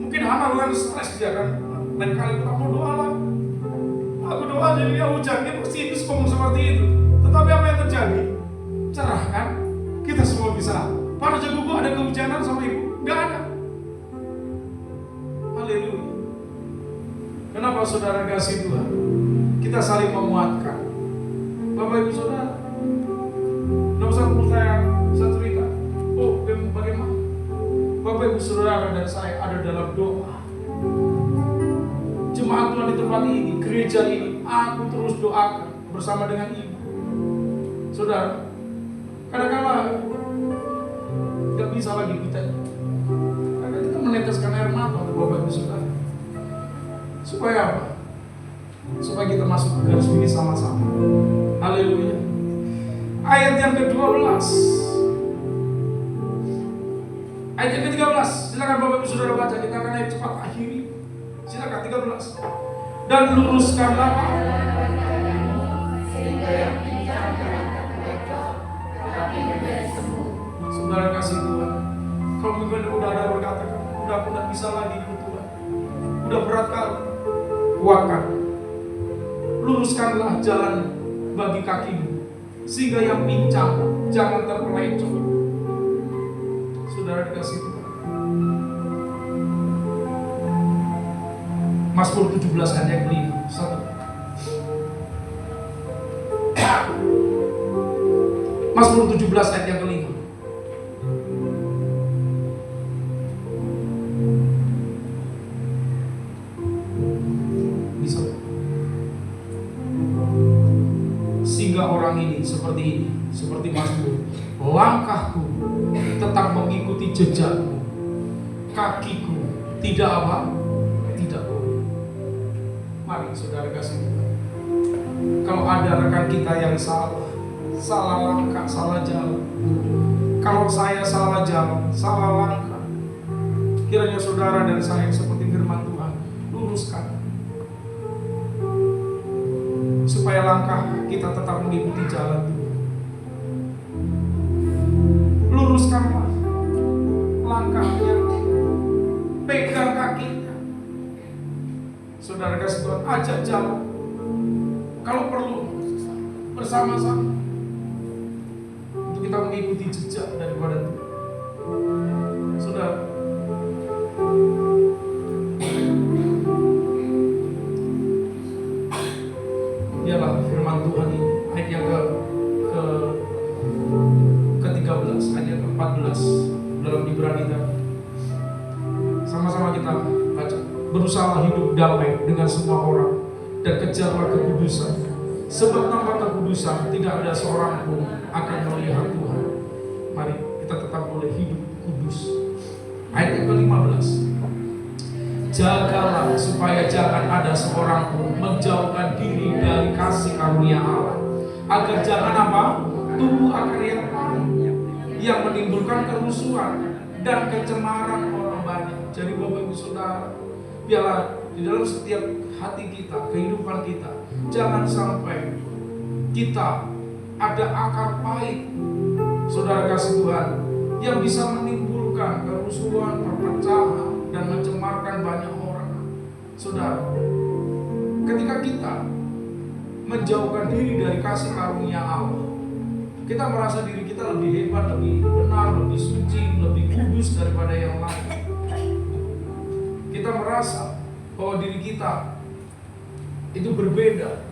Mungkin Hana bukan stres dia kan, lain kali aku doa lah. Aku doa jadi ya hujan, dia pasti ngomong seperti itu. Tetapi apa yang terjadi? Cerah kan? Kita semua bisa. Pada jagoku ada kehujanan sama ibu? Enggak ada. Haleluya. Kenapa saudara kasih Tuhan? Kita saling memuatkan. Bapak ibu saudara, tidak usah saya cerita. Oh, bagaimana? Bapak ibu saudara dan saya ada dalam doa. Jemaat Tuhan di tempat ini, gereja ini, aku terus doakan bersama dengan ibu. Saudara, kadang-kadang gak bisa lagi kita. Kadang kita meneteskan air mata untuk Bapak ibu saudara. Supaya apa? Supaya kita masuk ke garis finish sama-sama. Haleluya. Ayat yang ke-12. Ayat yang ke-13. Silakan Bapak ibu saudara baca. Kita akan ayat cepat akhiri. Silakan 13. Dan luruskanlah sehingga yang pincang dan terpecah tetapi menjadi sembuh. Saudara kasih Tuhan. Kalau mungkin udah ada berkata, udah aku tidak bisa lagi ikut Tuhan. Udah berat kali. Kuatkan. Luruskanlah jalan bagi kakimu, sehingga yang pincang jangan terpelencong. Saudara dikasih Tuhan. Mazmur 17 ayat yang kelima. Mazmur 17 ayat yang kelima. Bisa. Sehingga orang ini seperti Mazmur. Langkahku tetap mengikuti jejakmu. Kakiku tidak apa? Tidak boleh. Mari saudara kasih Tuhan. Kalau ada rekan kita yang salah langkah, salah jalan. Kalau saya salah jalan, salah langkah, kiranya saudara dan saya seperti firman Tuhan, luruskan. Supaya langkah kita tetap mengikuti jalan Tuhan. Luruskanlah langkahnya, pegang kakinya. Saudara kasih Tuhan, ajak jalan. Kalau perlu bersama-sama untuk kita mengikuti jejak daripada Tuhan. Saudara, dialah firman Tuhan ini, ayat yang ke-13, ayat yang ke-14 dalam Ibrani tadi. Sama-sama kita baca. Berusaha hidup damai dengan semua orang dan kejarlah kekudusan, sebab tanpa kekudusan tidak ada seorang pun akan melihat Tuhan. Mari kita tetap boleh hidup kudus. Ayat yang ke-15. Jagalah supaya jangan ada seorang pun menjauhkan diri dari kasih karunia Allah, agar jangan apa? Tumbuh akar yang menimbulkan kerusuhan dan kecemaran orang banyak. Jadi Bapak Ibu Saudara, biarlah di dalam setiap hati kita, kehidupan kita, jangan sampai kita ada akar pahit, saudara kasih Tuhan, yang bisa menimbulkan kerusuhan, perpecahan, dan mencemarkan banyak orang. Saudara, ketika kita menjauhkan diri dari kasih karunia Allah, kita merasa diri kita lebih hebat, lebih benar, lebih suci, lebih kudus daripada yang lain. Kita merasa bahwa diri kita itu berbeda.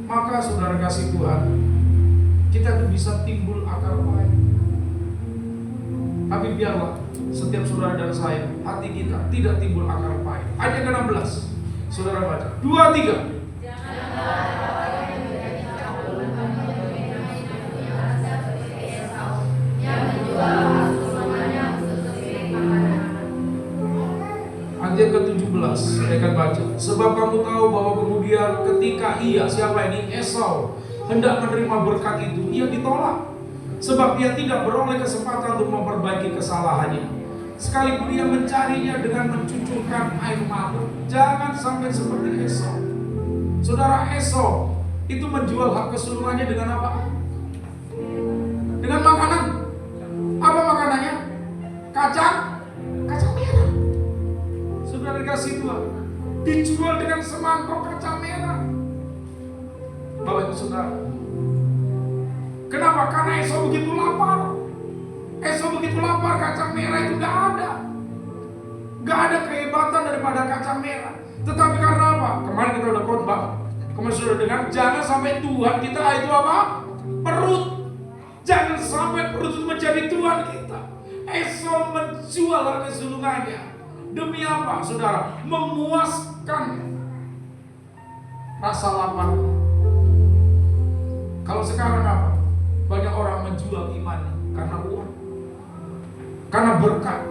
Maka saudara kasih Tuhan, kita itu bisa timbul akar pahit. Tapi biarlah setiap saudara dan saya, hati kita tidak timbul akar pahit. Ayat ke-16, saudara baca 2, 3. saya akan baca. Sebab kamu tahu bahwa kemudian ketika siapa ini? Esau hendak menerima berkat itu, ia ditolak. Sebab ia tidak beroleh kesempatan untuk memperbaiki kesalahannya. Sekalipun ia mencarinya dengan mencucurkan air mata. Jangan sampai seperti Esau. Saudara, Esau itu menjual hak kesulungannya dengan apa? Dengan makanan. Apa makanannya? Kacang merah. Saudara dikasih Tuhan, dijual dengan semangkok kacang merah. Bapak Ibu Saudara, kenapa? Karena Esau begitu lapar. Esau begitu lapar, kacang merah itu gak ada. Gak ada kehebatan daripada kacang merah. Tetapi karena apa? Kemarin kita udah khotbah, kemarin sudah dengar, jangan sampai Tuhan kita itu apa? Perut. Jangan sampai perut itu menjadi Tuhan kita. Esau menjual hak kesulungannya. Demi apa, saudara? Memuaskan rasa lapar. Kalau sekarang apa? Banyak orang menjual imannya karena uang, karena berkat.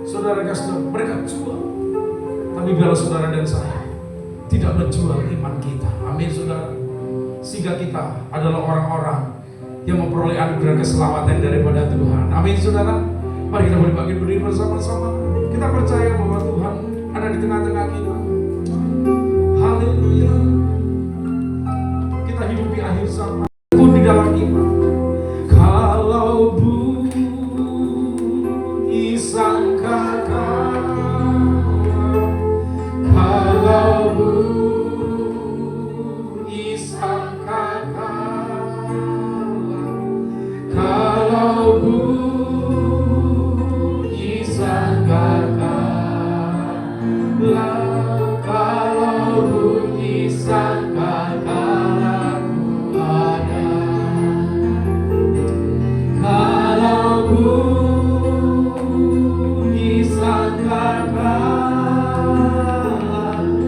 Saudara kasih, mereka jual. Tapi biarlah saudara dan saya tidak menjual iman kita. Amin, saudara. Sehingga kita adalah orang-orang yang memperoleh anugerah keselamatan daripada Tuhan. Amin, saudara. Mari kita boleh bangkit berdiri bersama-sama. Kita percaya bahwa Tuhan ada di tengah-tengah kita. Haleluya. Kita hidup di akhir zaman pun di dalam iman. Kalau bunyi sangkakala, kalau bunyi sangkakala, kalau bunyi sangkakala, kalau bunyi sangkakala ku ada, kalau bunyi sangkakala,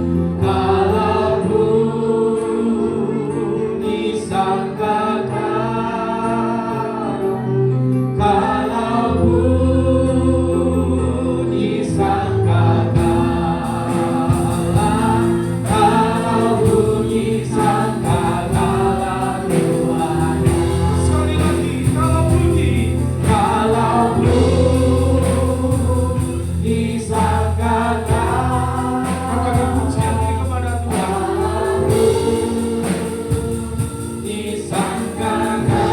kalau bunyi sangkakala, kalau bunyi sangkakala, kalau bunyi sangkakala ku ada. Sekali lagi, kalau bunyi sangkakala, katakan pujian ini kepada Tuhan. Bunyi sangkakala,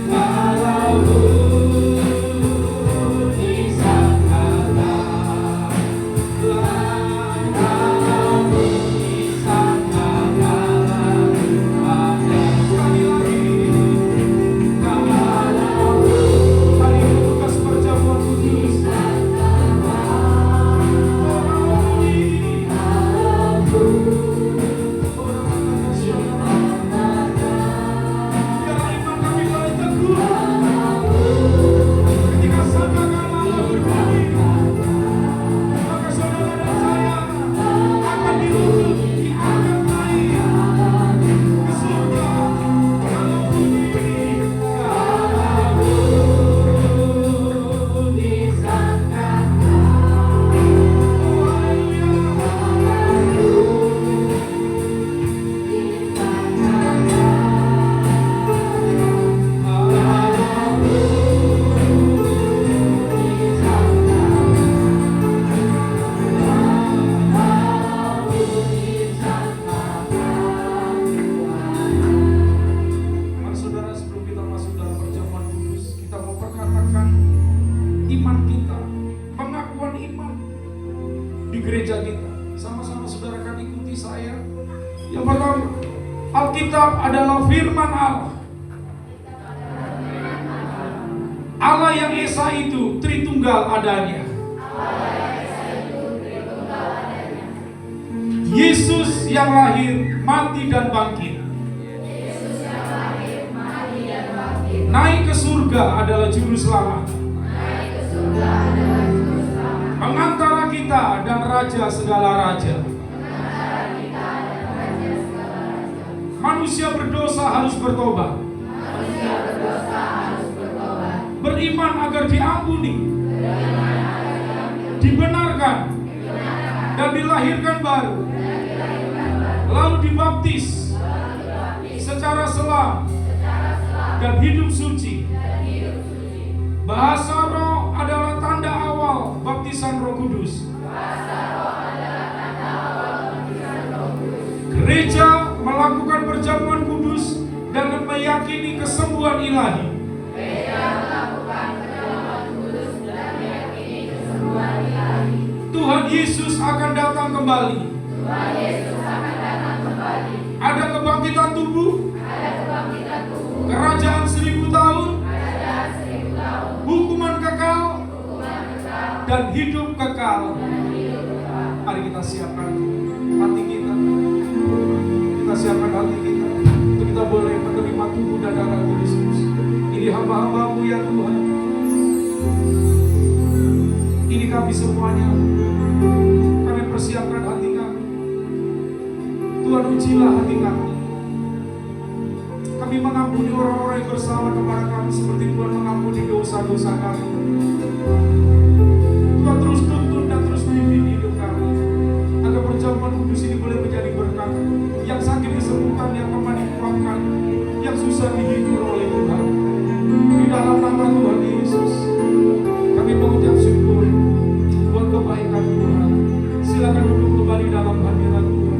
kalau bunyi sangkakala, kalau bunyi sangkakala ku ada. Sekali lagi, kalau hari ini tugas perjamuan kudus, biarlah iman kami boleh teguh. Ketika sangkakala berbunyi, maka saudara dan saya akan diangkat naik ke surga. Kalau bunyi sangkakala, Mari saudara, sebelum kita masuk dalam perjamuan kudus, kita mau perkatakan iman kita, pengakuan iman di gereja kita. Sama-sama saudara akan ikuti saya. Yang pertama, Alkitab adalah firman Allah. Allah yang Esa itu Tritunggal adanya. Yesus yang lahir, mati dan bangkit. Naik ke surga adalah juru selamat. Pengantara kita dan raja segala raja. Manusia berdosa harus bertobat. Beriman agar diampuni. dibenarkan dan dilahirkan baru, lalu dibaptis secara selam dan hidup suci. Bahasa roh adalah tanda awal baptisan Roh Kudus. Gereja melakukan perjamuan kudus dan meyakini kesembuhan ilahi. Tuhan Yesus akan datang kembali. Ada kebangkitan tubuh, kerajaan 1000 tahun, hukuman kekal, dan hidup kekal. Mari kita siapkan hati kita. Kita siapkan hati kita untuk kita boleh menerima tubuh dan darah Kristus. Ini hamba-hamba-Mu ya Tuhan. Ini kami semuanya. Kami persiapkan hati kami. Tuhan, ujilah hati kami. Kami mengampuni orang-orang yang bersalah kepada kami seperti Tuhan mengampuni dosa-dosa kami. Tuhan terus tuntun dan terus bimbing hidup kami, agar perjamuan kudus ini boleh menjadi berkat. Yang sakit disembuhkan, yang lemah dikuatkan, yang susah dihibur oleh Tuhan. Di dalam nama Tuhan Yesus, kami mengucap syukur buat kebaikan Tuhan. Silakan duduk kembali dalam hadirat Tuhan.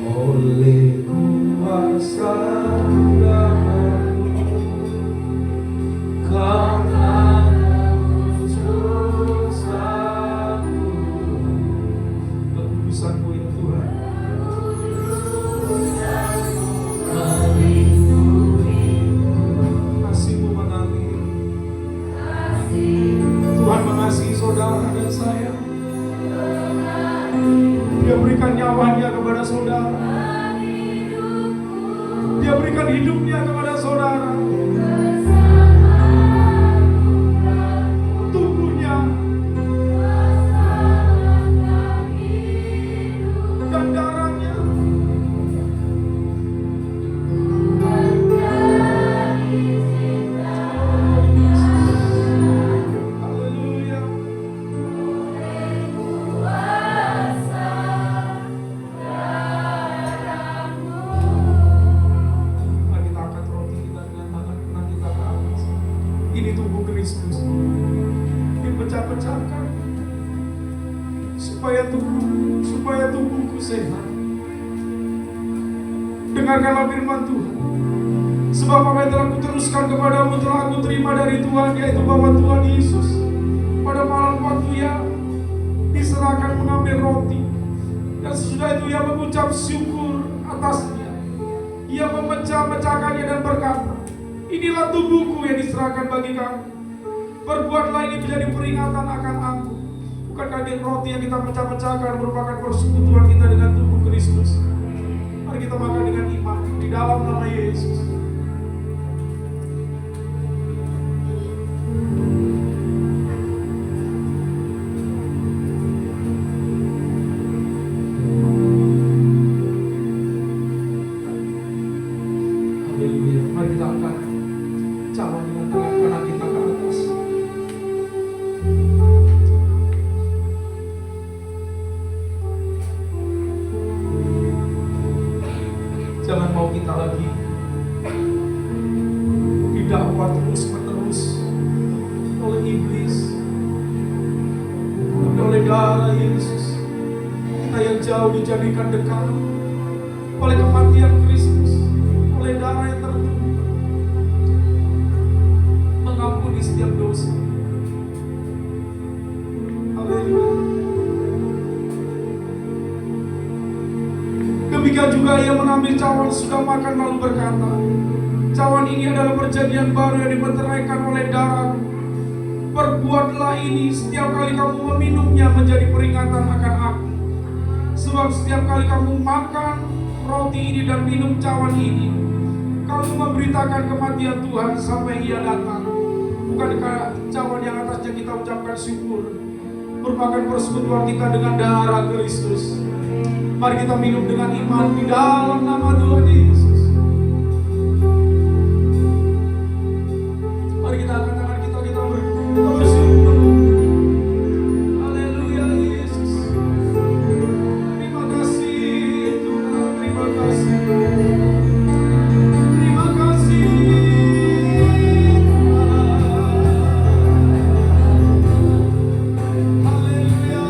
Oleh kuasa Tuhanmu, karena dosa-Mu, kekudusan-Mu ya Tuhan, melindungi jiwanya kepada saudara. Dia berikan hidupnya kepada saudara. Tubuhnya dan darahnya. Haleluya. Mari kita angkat roti kita dengan tangan kanan kita ke atas. Ini tubuh Kristus dipecah-pecahkan supaya tubuhku sehat. Dengarkanlah firman Tuhan. Sebab apa yang telah kuteruskan kepadamu telah aku terima dari Tuhan, yaitu bahwa Tuhan Yesus pada malam waktu Ia diserahkan mengambil roti, dan sesudah itu Ia mengucap syukur atasnya. Ia memecah-mecahkannya dan berkata, inilah tubuhku yang diserahkan bagi kamu. Perbuatlah ini menjadi peringatan akan aku. Bukankah roti yang kita pecah-pecahkan merupakan persekutuan kita dengan tubuh Kristus? Mari kita makan dengan iman di dalam nama Yesus. Haleluya. Mari kita angkat cawan dengan tangan kanan kita ke atas. Jangan mau kita lagi didakwa terus-menerus oleh iblis, tapi oleh darah Yesus kita yang jauh dijadikan dekat oleh kematian Kristus, oleh darah yang tertumpah mengampuni setiap dosa. Haleluya. Demikian juga Ia mengambil cawan sudah makan lalu berkata, cawan ini adalah perjanjian baru yang dimeteraikan oleh darah. Perbuatlah ini setiap kali kamu meminumnya menjadi peringatan akan aku. Sebab setiap kali kamu makan roti ini dan minum cawan ini, kamu memberitakan kematian Tuhan sampai Ia datang. Bukankah cawan yang atasnya kita ucapkan syukur merupakan persekutuan kita dengan darah Kristus? Mari kita minum dengan iman di dalam nama Tuhan Yesus. Mari kita angkat tangan kita bersyukur. Haleluya Yesus. Terima kasih Tuhan, terima kasih. Terima kasih Tuhan. Haleluya.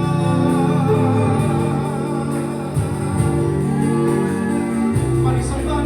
Mari sembah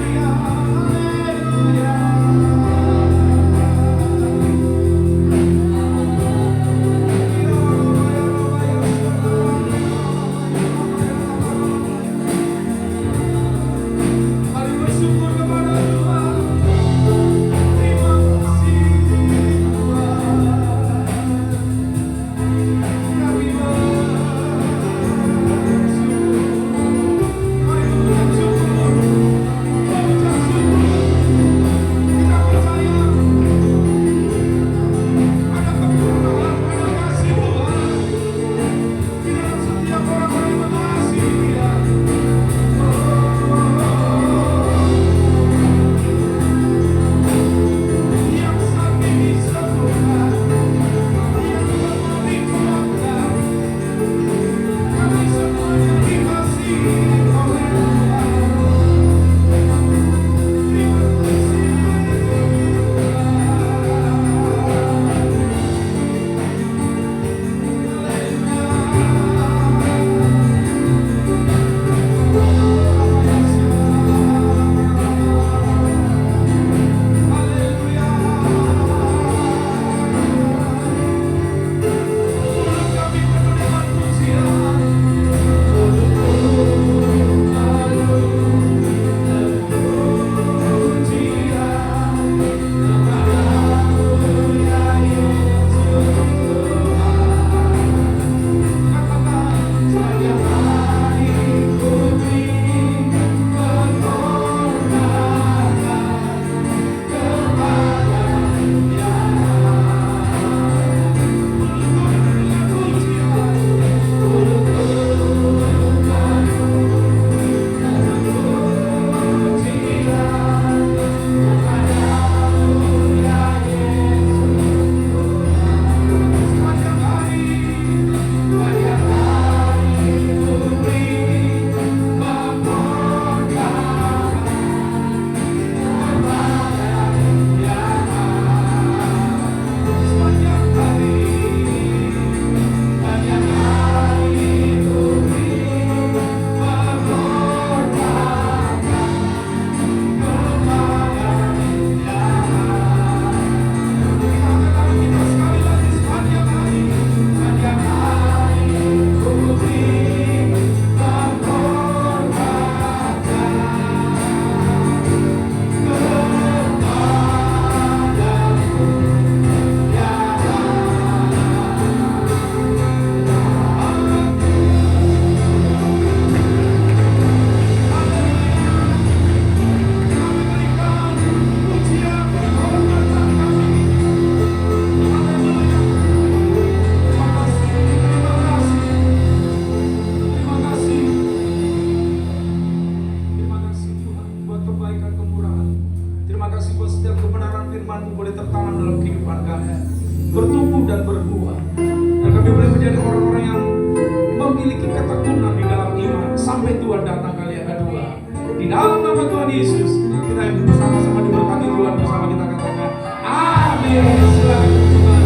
Tuhan datang kali yang kedua. Di dalam nama Tuhan Yesus, kita yang bersama-sama diberkati Tuhan, bersama kita katakan amin. Silakan Tuhan.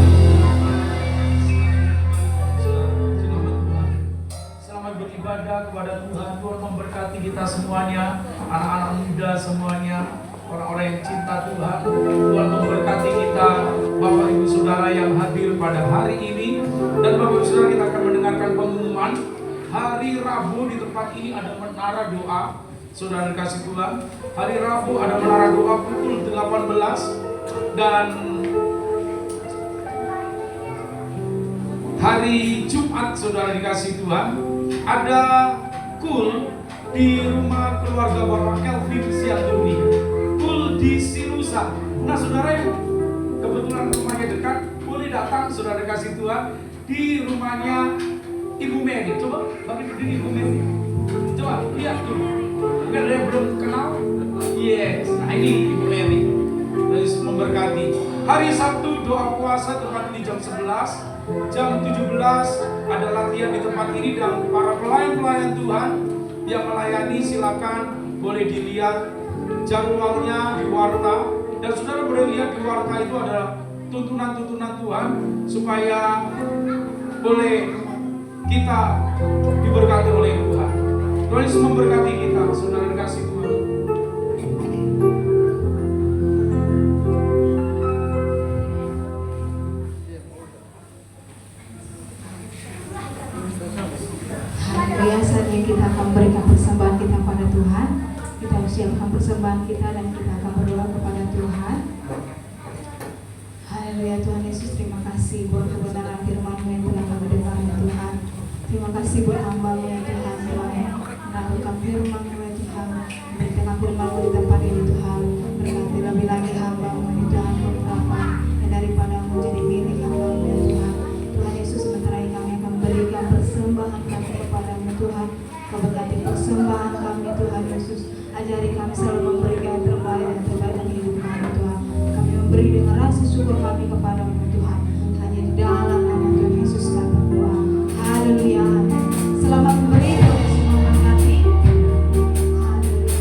Selamat Tuhan. Selamat beribadah kepada Tuhan. Tuhan memberkati kita semuanya, anak-anak muda semuanya, orang-orang yang cinta Tuhan. Tuhan memberkati kita, Bapak Ibu Saudara yang hadir pada hari ini. Dan Bapak Ibu Saudara, kita akan mendengarkan pengumuman. Hari Rabu di tempat ini ada menara doa. Saudara kasih Tuhan, hari Rabu ada menara doa pukul 18. Dan hari Jumat, saudara dikasih Tuhan, ada kul di rumah keluarga Bapak Kelvin Siantuni, kul di Sinusa. Nah saudara yang kebetulan rumahnya dekat, boleh datang, saudara dikasih Tuhan, di rumahnya Ibu Mary. Coba bagi berdiri Ibu Mary. Coba lihat dulu. Mungkin ada yang belum kenal. Yes, nah ini Ibu Mary. Yesus memberkati. Hari Sabtu doa puasa tempat ini jam 11, jam 17 ada latihan di tempat ini, dan para pelayan-pelayan Tuhan yang melayani silakan boleh dilihat jadwalnya di warta, dan saudara boleh lihat di warta itu ada tuntunan-tuntunan Tuhan supaya boleh kita diberkati oleh Tuhan. Tuhan Yesus memberkati kita, saudara dikasih Tuhan. Biasanya kita akan berikan persembahan kita pada Tuhan. Kita siapkan persembahan kita dan kita akan berdoa kepada Tuhan. Haleluya. Tuhan Yesus, terima kasih buat kebenaran firman-Mu yang telah kami dengar ya Tuhan. Terima kasih buat hamba-Mu ya Tuhan, telah melakukan firman-Mu ya Tuhan. Berikan firman-Mu di tempat ini Tuhan. Berkati lebih lagi hamba-Mu ya Tuhan, beberapa yang daripada-Mu jadi milik hamba-Mu ya Tuhan. Tuhan Yesus, sementara ini kami akan berikan persembahan kami kepada-Mu Tuhan. Kau berkati persembahan kami Tuhan Yesus. Ajari kami selalu memberikan yang terbaik dan terbaik dalam hidup kami Tuhan. Kami memberi dengan rasa syukur kami kepada-Mu Tuhan. Hanya di dalam nama Tuhan Yesus kami berdoa. Haleluya. Selamat memberi, Tuhan Yesus memberkati. Haleluya.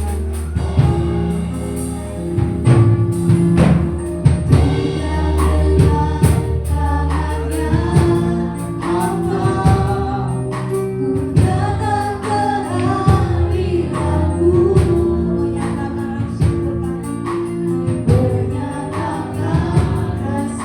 Menyatakan rasa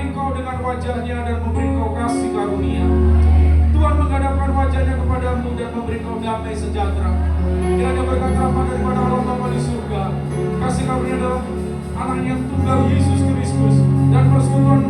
engkau dengan wajahnya dan memberi engkau kasih karunia. Tuhan menghadapkan wajahnya kepadamu dan memberi engkau damai sejahtera. Kiranya berkat rahmat daripada Allah Bapa di surga, kasih karunia dalam anak yang tunggal Yesus Kristus, dan persekutuan